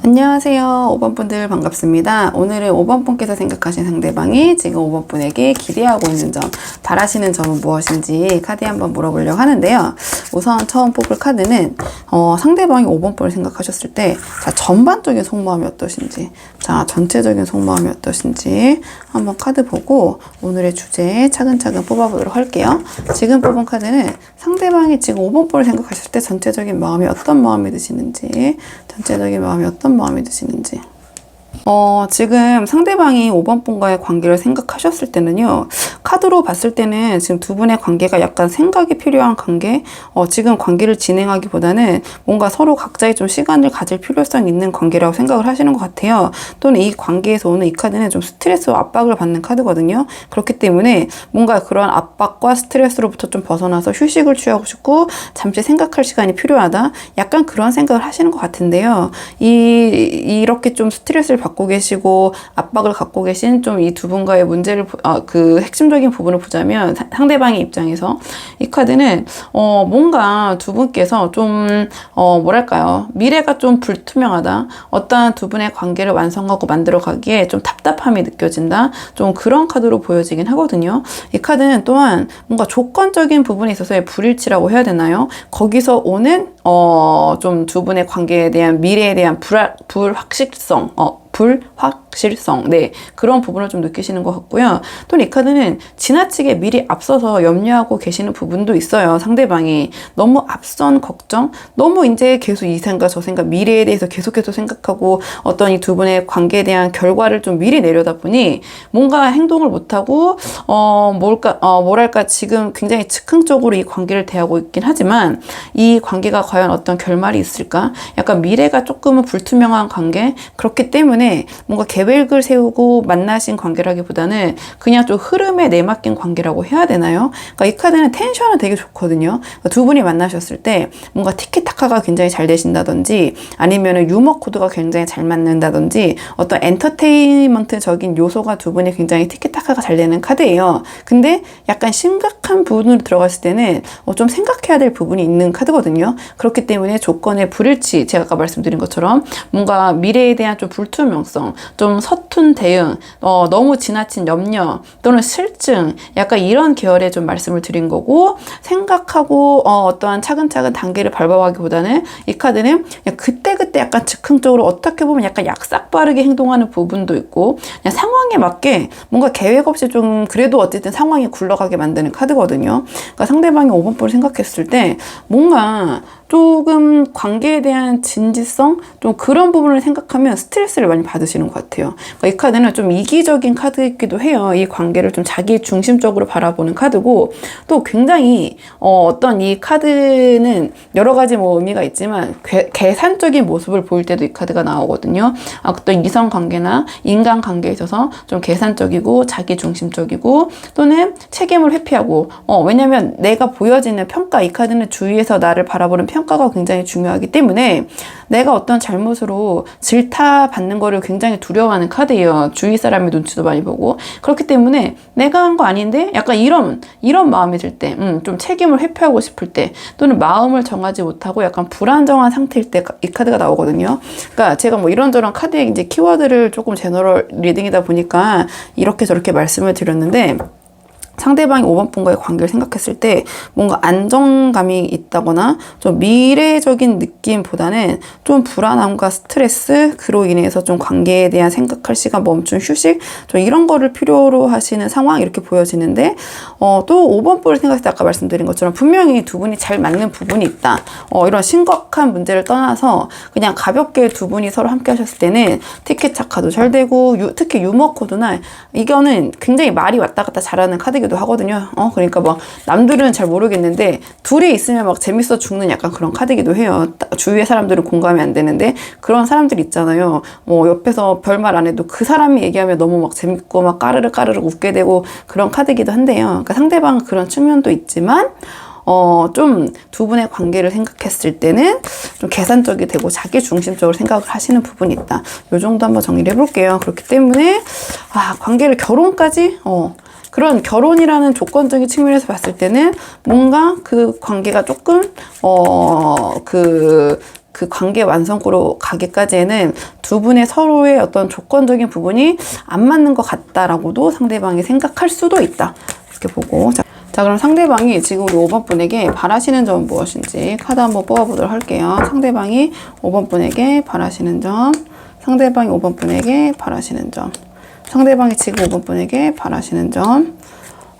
안녕하세요. 5번분들 반갑습니다. 오늘은 5번분께서 생각하신 상대방이 지금 5번분에게 기대하고 있는 점, 바라시는 점은 무엇인지 카드에 한번 물어보려고 하는데요. 우선 처음 뽑을 카드는 상대방이 5번분을 생각하셨을 때 자, 전반적인 속마음이 어떠신지, 자, 전체적인 속마음이 어떠신지 한번 카드 보고 오늘의 주제 차근차근 뽑아보도록 할게요. 지금 뽑은 카드는 상대방이 지금 5번분을 생각하실 때 전체적인 마음이 어떤 마음이 드시는지, 전체적인 마음이 어떤 마음이 드시는지. 지금 상대방이 5번분과의 관계를 생각하셨을 때는요, 카드로 봤을 때는 지금 두 분의 관계가 약간 생각이 필요한 관계, 지금 관계를 진행하기보다는 뭔가 서로 각자의 좀 시간을 가질 필요성이 있는 관계라고 생각을 하시는 것 같아요. 또는 이 관계에서 오는 이 카드는 좀 스트레스와 압박을 받는 카드거든요. 그렇기 때문에 뭔가 그런 압박과 스트레스로부터 좀 벗어나서 휴식을 취하고 싶고 잠시 생각할 시간이 필요하다. 약간 그런 생각을 하시는 것 같은데요. 이렇게 좀 스트레스를 받고 계시고 압박을 갖고 계신 좀 이 두 분과의 문제를 그 핵심적인 부분을 보자면 상대방의 입장에서 이 카드는 뭔가 두 분께서 좀 뭐랄까요, 미래가 좀 불투명하다, 어떠한 두 분의 관계를 완성하고 만들어가기에 좀 답답함이 느껴진다, 좀 그런 카드로 보여지긴 하거든요. 이 카드는 또한 뭔가 조건적인 부분에 있어서의 불일치라고 해야 되나요? 거기서 오는 좀 두 분의 관계에 대한 미래에 대한 불확실성, 불확실성, 네, 그런 부분을 좀 느끼시는 것 같고요. 또 이 카드는 지나치게 미리 앞서서 염려하고 계시는 부분도 있어요. 상대방이 너무 앞선 걱정, 너무 이제 계속 이 생각 저 생각 미래에 대해서 계속해서 생각하고 어떤 이 두 분의 관계에 대한 결과를 좀 미리 내려다 보니 뭔가 행동을 못하고 뭐랄까 지금 굉장히 즉흥적으로 이 관계를 대하고 있긴 하지만 이 관계가 과연 어떤 결말이 있을까? 약간 미래가 조금은 불투명한 관계, 그렇기 때문에 뭔가 계획을 세우고 만나신 관계라기보다는 그냥 좀 흐름에 내맡긴 관계라고 해야 되나요? 그러니까 이 카드는 텐션은 되게 좋거든요. 그러니까 두 분이 만나셨을 때 뭔가 티키타카가 굉장히 잘 되신다든지 아니면은 유머 코드가 굉장히 잘 맞는다든지 어떤 엔터테인먼트적인 요소가 두 분이 굉장히 티키타카가 잘 되는 카드예요. 근데 약간 심각한 부분으로 들어갔을 때는 좀 생각해야 될 부분이 있는 카드거든요. 그렇기 때문에 조건의 불일치, 제가 아까 말씀드린 것처럼 뭔가 미래에 대한 좀 불투명성, 좀 서툰 대응, 너무 지나친 염려 또는 실증, 약간 이런 계열의 좀 말씀을 드린 거고, 생각하고 어떠한 차근차근 단계를 밟아가기보다는 이 카드는 그냥 그때그때 약간 즉흥적으로 어떻게 보면 약간 약삭 빠르게 행동하는 부분도 있고, 그냥 상황에 맞게 뭔가 계획 없이 좀 그래도 어쨌든 상황이 굴러가게 만드는 카드거든요. 그러니까 상대방이 5번볼을 생각했을 때 뭔가 조금 관계에 대한 진지성, 좀 그런 부분을 생각하면 스트레스를 많이 받으시는 것 같아요. 그러니까 이 카드는 좀 이기적인 카드이기도 해요. 이 관계를 좀 자기 중심적으로 바라보는 카드고, 또 굉장히 어떤 이 카드는 여러 가지 뭐 의미가 있지만 계산적인 모습을 보일 때도 이 카드가 나오거든요. 어떤 이성 관계나 인간 관계에 있어서 좀 계산적이고 자기 중심적이고 또는 책임을 회피하고, 왜냐면 내가 보여지는 평가, 이 카드는 주위에서 나를 바라보는 평가가 굉장히 중요하기 때문에 내가 어떤 잘못으로 질타받는 거를 굉장히 두려워하는 카드예요. 주위 사람의 눈치도 많이 보고. 그렇기 때문에 내가 한 거 아닌데 약간 이런 마음이 들 때, 좀 책임을 회피하고 싶을 때, 또는 마음을 정하지 못하고 약간 불안정한 상태일 때 이 카드가 나오거든요. 그러니까 제가 뭐 이런저런 카드의 이제 키워드를 조금 제너럴 리딩이다 보니까 이렇게 저렇게 말씀을 드렸는데, 상대방이 5번 분과의 관계를 생각했을 때 뭔가 안정감이 있다거나 좀 미래적인 느낌보다는 좀 불안함과 스트레스, 그로 인해서 좀 관계에 대한 생각할 시간, 멈춘 휴식, 좀 이런 거를 필요로 하시는 상황, 이렇게 보여지는데, 또 5번 볼을 생각했을 때 아까 말씀드린 것처럼 분명히 두 분이 잘 맞는 부분이 있다. 이런 심각한 문제를 떠나서 그냥 가볍게 두 분이 서로 함께 하셨을 때는 티켓차카도 잘 되고, 특히 유머 코드나 이거는 굉장히 말이 왔다 갔다 잘하는 카드이기도 하거든요. 그러니까 막 남들은 잘 모르겠는데 둘이 있으면 막 재밌어 죽는 약간 그런 카드이기도 해요. 주위의 사람들은 공감이 안 되는데 그런 사람들 있잖아요. 옆에서 별말 안 해도 그 사람이 얘기하면 너무 막 재밌고 막 까르르 웃게 되고 그런 카드이기도 한데요. 그러니까 상대방은 그런 측면도 있지만 좀 두 분의 관계를 생각했을 때는 좀 계산적이 되고 자기 중심적으로 생각을 하시는 부분이 있다. 요 정도 한번 정리를 해볼게요. 그렇기 때문에 관계를 결혼까지 그런 결혼이라는 조건적인 측면에서 봤을 때는 뭔가 그 관계가 조금 그 관계 완성으로 가기까지에는 두 분의 서로의 어떤 조건적인 부분이 안 맞는 것 같다라고도 상대방이 생각할 수도 있다. 이렇게 보고 자, 그럼 상대방이 지금 우리 5번 분에게 바라시는 점은 무엇인지 카드 한번 뽑아보도록 할게요. 상대방이 5번 분에게 바라시는 점, 상대방이 5번 분에게 바라시는 점, 상대방이 지금 5번 분에게 바라시는 점.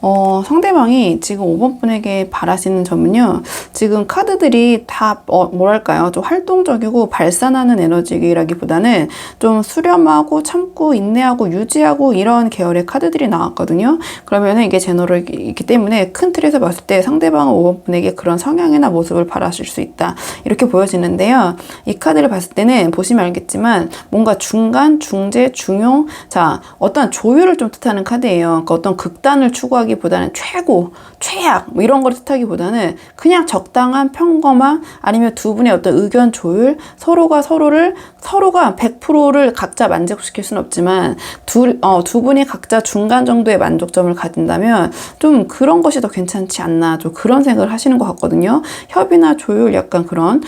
상대방이 지금 5번 분에게 바라시는 점은요, 지금 카드들이 다, 뭐랄까요, 좀 활동적이고 발산하는 에너지라기보다는 좀 수렴하고 참고 인내하고 유지하고 이런 계열의 카드들이 나왔거든요. 그러면은 이게 제너럴이기 때문에 큰 틀에서 봤을 때 상대방은 5번 분에게 그런 성향이나 모습을 바라실 수 있다. 이렇게 보여지는데요. 이 카드를 봤을 때는 보시면 알겠지만 뭔가 중간, 중재, 중용, 자, 어떤 조율을 좀 뜻하는 카드예요. 그러니까 어떤 극단을 추구하기 보다는 최고, 최악 뭐 이런 걸 뜻하기보다는 그냥 적당한 평범한, 아니면 두 분의 어떤 의견 조율, 서로가 100%를 각자 만족시킬 수는 없지만 두 분이 각자 중간 정도의 만족점을 가진다면 좀 그런 것이 더 괜찮지 않나, 좀 그런 생각을 하시는 것 같거든요. 협의나 조율, 약간 그런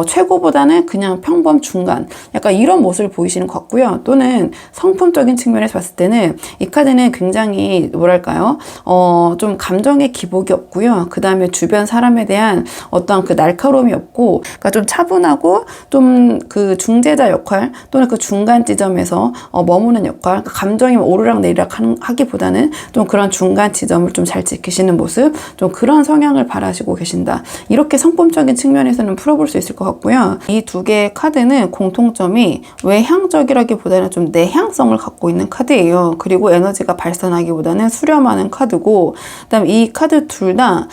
최고보다는 그냥 평범 중간, 약간 이런 모습을 보이시는 것 같고요. 또는 성품적인 측면에서 봤을 때는 이 카드는 굉장히 뭐랄까요, 좀 감정의 기복이 없고요. 그 다음에 주변 사람에 대한 어떤 그 날카로움이 없고, 그러니까 좀 차분하고 좀 그 중재자 역할 또는 그 중간 지점에서 머무는 역할, 그러니까 감정이 오르락 내리락 하기보다는 좀 그런 중간 지점을 좀 잘 지키시는 모습, 좀 그런 성향을 바라시고 계신다. 이렇게 성품적인 측면에서는 풀어볼 수 있을 것 같고요. 이 두 개의 카드는 공통점이 외향적이라기보다는 좀 내향성을 갖고 있는 카드예요. 그리고 에너지가 발산하기보다는 수렴하는 카드고, 그다음에 이 카드 둘 다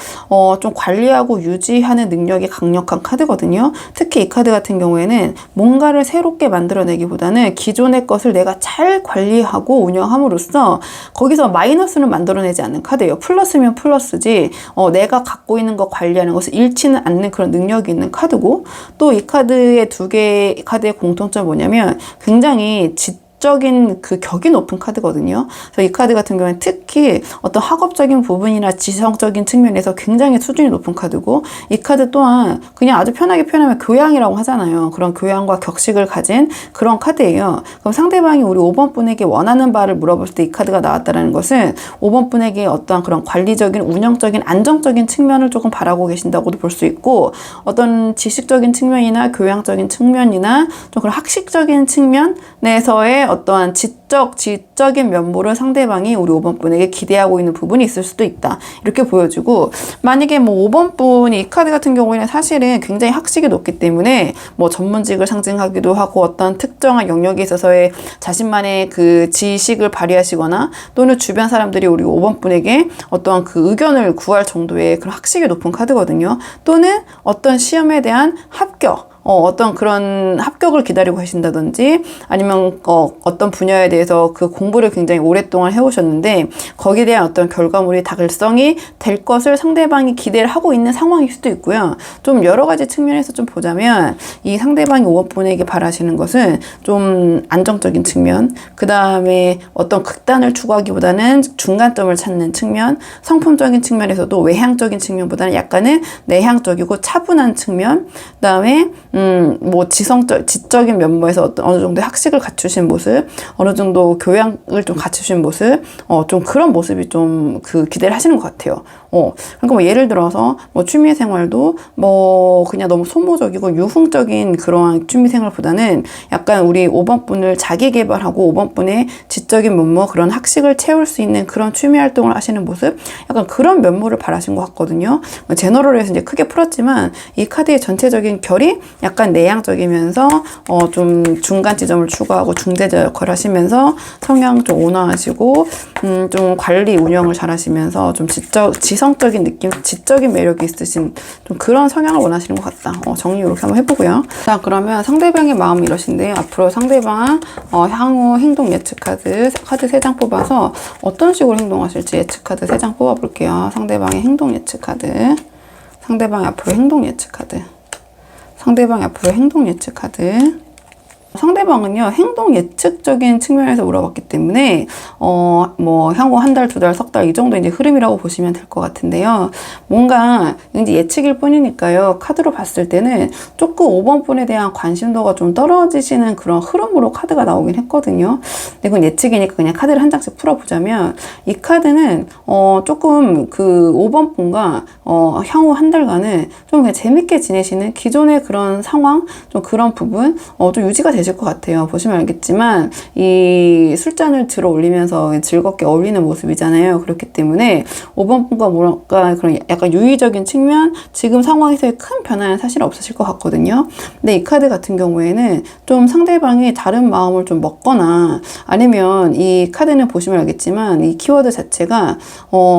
좀 관리하고 유지하는 능력이 강력한 카드거든요. 특히 이 카드 같은 경우에는 뭔가를 새롭게 만들어내기보다는 기존의 것을 내가 잘 관리하고 운영함으로써 거기서 마이너스는 만들어내지 않는 카드예요. 플러스면 플러스지 내가 갖고 있는 거 관리하는 것을 잃지는 않는 그런 능력이 있는 카드고, 또 이 카드의 두 개의 카드의 공통점이 뭐냐면 굉장히 적인 그 격이 높은 카드거든요. 그래서 이 카드 같은 경우는 특히 어떤 학업적인 부분이나 지성적인 측면에서 굉장히 수준이 높은 카드고, 이 카드 또한 그냥 아주 편하게 표현하면 교양이라고 하잖아요. 그런 교양과 격식을 가진 그런 카드예요. 그럼 상대방이 우리 5번 분에게 원하는 바를 물어볼 때 이 카드가 나왔다는 것은 5번 분에게 어떠한 그런 관리적인 운영적인 안정적인 측면을 조금 바라고 계신다고도 볼 수 있고, 어떤 지식적인 측면이나 교양적인 측면이나 좀 그런 학식적인 측면에서의 어떠한 지적인 면모를 상대방이 우리 5번 분에게 기대하고 있는 부분이 있을 수도 있다. 이렇게 보여주고, 만약에 뭐 5번 분이 이 카드 같은 경우에는 사실은 굉장히 학식이 높기 때문에 뭐 전문직을 상징하기도 하고 어떤 특정한 영역에 있어서의 자신만의 그 지식을 발휘하시거나 또는 주변 사람들이 우리 5번 분에게 어떠한 그 의견을 구할 정도의 그런 학식이 높은 카드거든요. 또는 어떤 시험에 대한 합격, 어떤 그런 합격을 기다리고 계신다든지, 아니면 어떤 분야에 대해서 그 공부를 굉장히 오랫동안 해오셨는데 거기에 대한 어떤 결과물이 달성이 될 것을 상대방이 기대를 하고 있는 상황일 수도 있고요. 좀 여러 가지 측면에서 좀 보자면 이 상대방이 5번 분에게 바라시는 것은 좀 안정적인 측면, 그 다음에 어떤 극단을 추구하기보다는 중간점을 찾는 측면, 성품적인 측면에서도 외향적인 측면보다는 약간은 내향적이고 차분한 측면, 그 다음에 뭐 지적인 면모에서 어느 정도의 학식을 갖추신 모습, 어느 정도 교양을 좀 갖추신 모습, 좀 그런 모습이 좀 그 기대를 하시는 것 같아요. 그러니까 뭐 예를 들어서 뭐 취미 생활도 뭐 그냥 너무 소모적이고 유흥적인 그러한 취미 생활보다는 약간 우리 5번 분을 자기 개발하고 5번 분의 지적인 면모, 그런 학식을 채울 수 있는 그런 취미 활동을 하시는 모습, 약간 그런 면모를 바라신 것 같거든요. 제너럴에서 이제 크게 풀었지만 이 카드의 전체적인 결이 약간 내향적이면서 좀 중간 지점을 추구하고 중재자 역할을 하시면서 성향 좀 온화하시고 좀 관리 운영을 잘 하시면서 좀 지성적인 느낌, 지적인 매력이 있으신 좀 그런 성향을 원하시는 것 같다. 정리 이렇게 한번 해보고요. 자, 그러면 상대방의 마음이 이러신데 앞으로 상대방 향후 행동 예측 카드 3장 뽑아서 어떤 식으로 행동하실지 예측 카드 3장 뽑아볼게요. 상대방의 행동 예측 카드, 상대방의 앞으로 행동 예측 카드, 상대방의 앞으로 행동 예측 카드. 상대방은요, 행동 예측적인 측면에서 물어봤기 때문에, 뭐, 향후 한 달, 두 달, 석 달, 이 정도 이제 흐름이라고 보시면 될 것 같은데요. 뭔가, 이제 예측일 뿐이니까요. 카드로 봤을 때는 조금 5번 분에 대한 관심도가 좀 떨어지시는 그런 흐름으로 카드가 나오긴 했거든요. 근데 그건 예측이니까 그냥 카드를 한 장씩 풀어보자면, 이 카드는, 조금 그 5번 분과, 향후 한 달간은 좀 그냥 재밌게 지내시는 기존의 그런 상황, 좀 그런 부분, 좀 유지가 되실 것 같아요. 보시면 알겠지만 이 술잔을 들어 올리면서 즐겁게 어울리는 모습이잖아요. 그렇기 때문에 5번 분과 뭔가 그런 약간 유의적인 측면, 지금 상황에서의 큰 변화는 사실 없으실 것 같거든요. 근데 이 카드 같은 경우에는 좀 상대방이 다른 마음을 좀 먹거나, 아니면 이 카드는 보시면 알겠지만 이 키워드 자체가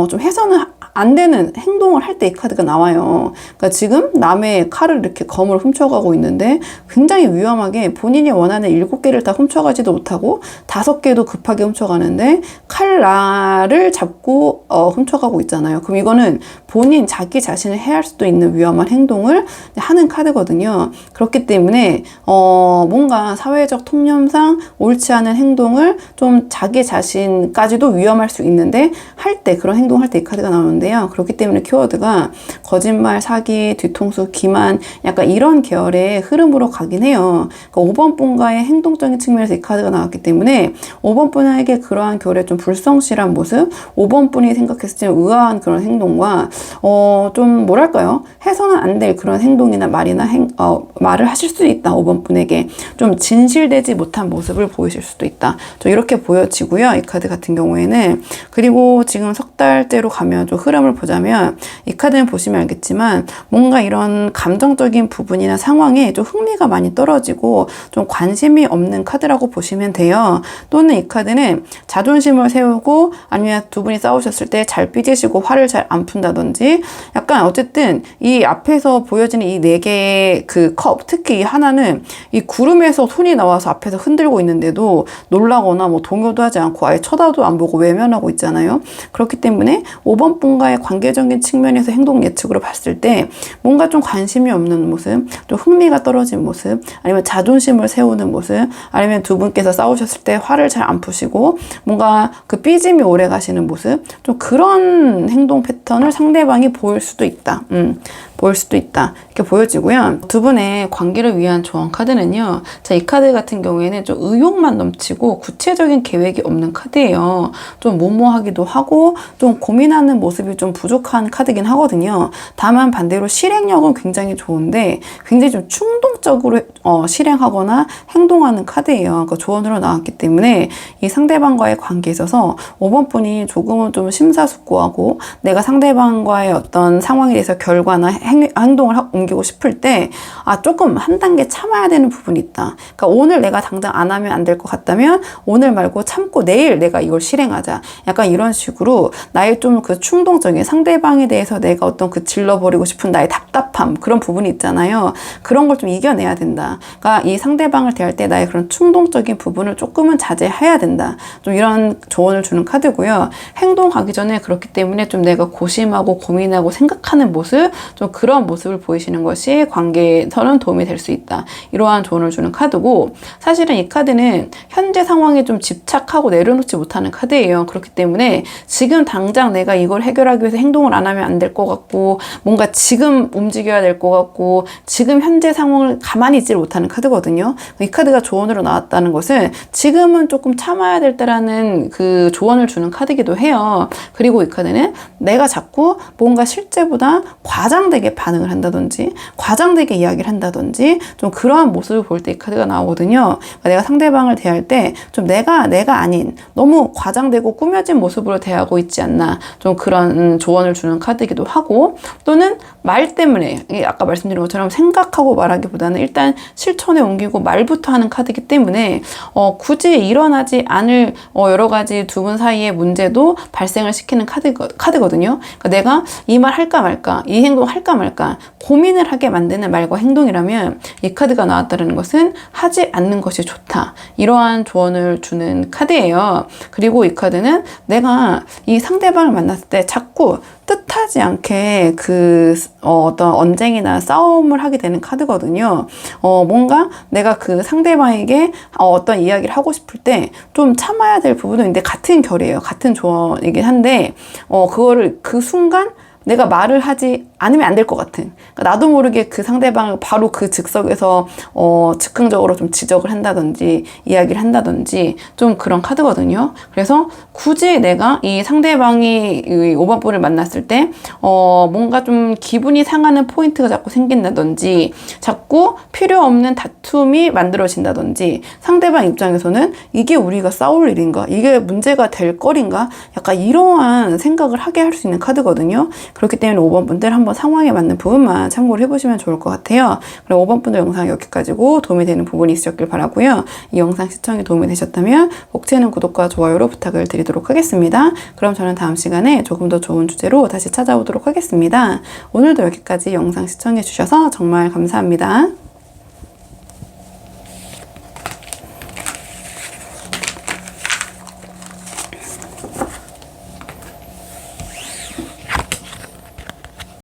좀 해서는 안 되는 행동을 할 때 이 카드가 나와요. 그러니까 지금 남의 칼을 이렇게 검을 훔쳐가고 있는데 굉장히 위험하게 본인이 원하는 7개를 다 훔쳐가지도 못하고 5개도 급하게 훔쳐가는데 칼날을 잡고 훔쳐가고 있잖아요. 그럼 이거는 본인 자기 자신을 해할 수도 있는 위험한 행동을 하는 카드거든요. 그렇기 때문에 뭔가 사회적 통념상 옳지 않은 행동을 좀 자기 자신까지도 위험할 수 있는데 할 때, 그런 행동을 할 때 이 카드가 나오는데, 카드인데요. 그렇기 때문에 키워드가 거짓말, 사기, 뒤통수, 기만 약간 이런 계열의 흐름으로 가긴 해요. 그러니까 5번 분과의 행동적인 측면에서 이 카드가 나왔기 때문에 5번 분에게 그러한 계열의 좀 불성실한 모습, 5번 분이 생각했을 때 의아한 그런 행동과 좀 뭐랄까요? 해서는 안 될 그런 행동이나 말이나 말을 하실 수 있다. 5번 분에게 좀 진실되지 못한 모습을 보이실 수도 있다. 좀 이렇게 보여지고요. 이 카드 같은 경우에는. 그리고 지금 석 달째로 가면 좀 흐름을 보자면 이 카드는 보시면 알겠지만 뭔가 이런 감정적인 부분이나 상황에 좀 흥미가 많이 떨어지고 좀 관심이 없는 카드라고 보시면 돼요. 또는 이 카드는 자존심을 세우고 아니면 두 분이 싸우셨을 때 잘 삐지시고 화를 잘 안 푼다든지 약간 어쨌든 이 앞에서 보여지는 이 네 개의 그 컵, 특히 이 하나는 이 구름에서 손이 나와서 앞에서 흔들고 있는데도 놀라거나 뭐 동요도 하지 않고 아예 쳐다도 안 보고 외면하고 있잖아요. 그렇기 때문에 5번 분과의 관계적인 측면에서 행동 예측으로 봤을 때 뭔가 좀 관심이 없는 모습, 좀 흥미가 떨어진 모습, 아니면 자존심을 세우는 모습, 아니면 두 분께서 싸우셨을 때 화를 잘 안 푸시고 뭔가 그 삐짐이 오래 가시는 모습, 좀 그런 행동 패턴을 상대방이 보일 수도 있다. 보일 수도 있다. 이렇게 보여지고요. 두 분의 관계를 위한 조언 카드는요. 자, 이 카드 같은 경우에는 좀 의욕만 넘치고 구체적인 계획이 없는 카드예요. 좀 무모하기도 하고 좀 고민하는 모습이 좀 부족한 카드긴 하거든요. 다만 반대로 실행력은 굉장히 좋은데 굉장히 좀 충동적으로 실행하거나 행동하는 카드예요. 그러니까 조언으로 나왔기 때문에 이 상대방과의 관계에 있어서 5번 분이 조금은 좀 심사숙고하고 내가 상대방과의 어떤 상황에 대해서 결과나 행동을 옮기고 싶을 때 조금 한 단계 참아야 되는 부분이 있다. 그러니까 오늘 내가 당장 안 하면 안 될 것 같다면 오늘 말고 참고 내일 내가 이걸 실행하자. 약간 이런 식으로 나의 좀 그 충동적인 상대방에 대해서 내가 어떤 그 질러버리고 싶은 나의 답답함 그런 부분이 있잖아요. 그런 걸 좀 이겨내야 된다. 그러니까 이 상대방을 대할 때 나의 그런 충동적인 부분을 조금은 자제해야 된다. 좀 이런 조언을 주는 카드고요. 행동하기 전에 그렇기 때문에 좀 내가 고심하고 고민하고 생각하는 모습 좀 그런 모습을 보이시는 것이 관계에서는 도움이 될 수 있다. 이러한 조언을 주는 카드고 사실은 이 카드는 현재 상황에 좀 집착하고 내려놓지 못하는 카드예요. 그렇기 때문에 지금 당장 내가 이걸 해결하기 위해서 행동을 안 하면 안 될 것 같고 뭔가 지금 움직여야 될 것 같고 지금 현재 상황을 가만히 있지 못하는 카드거든요. 이 카드가 조언으로 나왔다는 것은 지금은 조금 참아야 될 때라는 그 조언을 주는 카드이기도 해요. 그리고 이 카드는 내가 자꾸 뭔가 실제보다 과장되게 반응을 한다든지 과장되게 이야기를 한다든지 좀 그러한 모습을 볼 때 이 카드가 나오거든요. 그러니까 내가 상대방을 대할 때 좀 내가 아닌 너무 과장되고 꾸며진 모습으로 대하고 있지 않나 좀 그런 조언을 주는 카드이기도 하고 또는 말 때문에 아까 말씀드린 것처럼 생각하고 말하기보다는 일단 실천에 옮기고 말부터 하는 카드이기 때문에 굳이 일어나지 않을 여러 가지 두 분 사이의 문제도 발생을 시키는 카드거든요. 그러니까 내가 이 말 할까 말까 이 행동 할까 말까 고민을 하게 만드는 말과 행동이라면 이 카드가 나왔다는 것은 하지 않는 것이 좋다. 이러한 조언을 주는 카드예요. 그리고 이 카드는 내가 이 상대방을 만났을 때 자꾸 뜻하지 않게 어떤 언쟁이나 싸움을 하게 되는 카드거든요. 뭔가 내가 그 상대방에게 어떤 이야기를 하고 싶을 때 좀 참아야 될 부분은 있는데 같은 결이에요. 같은 조언이긴 한데 그거를 그 순간 내가 말을 하지 않으면 안 될 것 같은 그러니까 나도 모르게 그 상대방을 바로 그 즉석에서 즉흥적으로 좀 지적을 한다든지 이야기를 한다든지 좀 그런 카드거든요. 그래서 굳이 내가 이 상대방이 이 5번 분을 만났을 때 뭔가 좀 기분이 상하는 포인트가 자꾸 생긴다든지 자꾸 필요 없는 다툼이 만들어진다든지 상대방 입장에서는 이게 우리가 싸울 일인가 이게 문제가 될 거리인가 약간 이러한 생각을 하게 할 수 있는 카드거든요. 그렇기 때문에 5번 분들 한번 상황에 맞는 부분만 참고를 해보시면 좋을 것 같아요. 그럼 5번 분들 영상 여기까지고 도움이 되는 부분이 있으셨길 바라고요. 이 영상 시청에 도움이 되셨다면 복채는 구독과 좋아요로 부탁을 드리도록 하겠습니다. 그럼 저는 다음 시간에 조금 더 좋은 주제로 다시 찾아오도록 하겠습니다. 오늘도 여기까지 영상 시청해 주셔서 정말 감사합니다.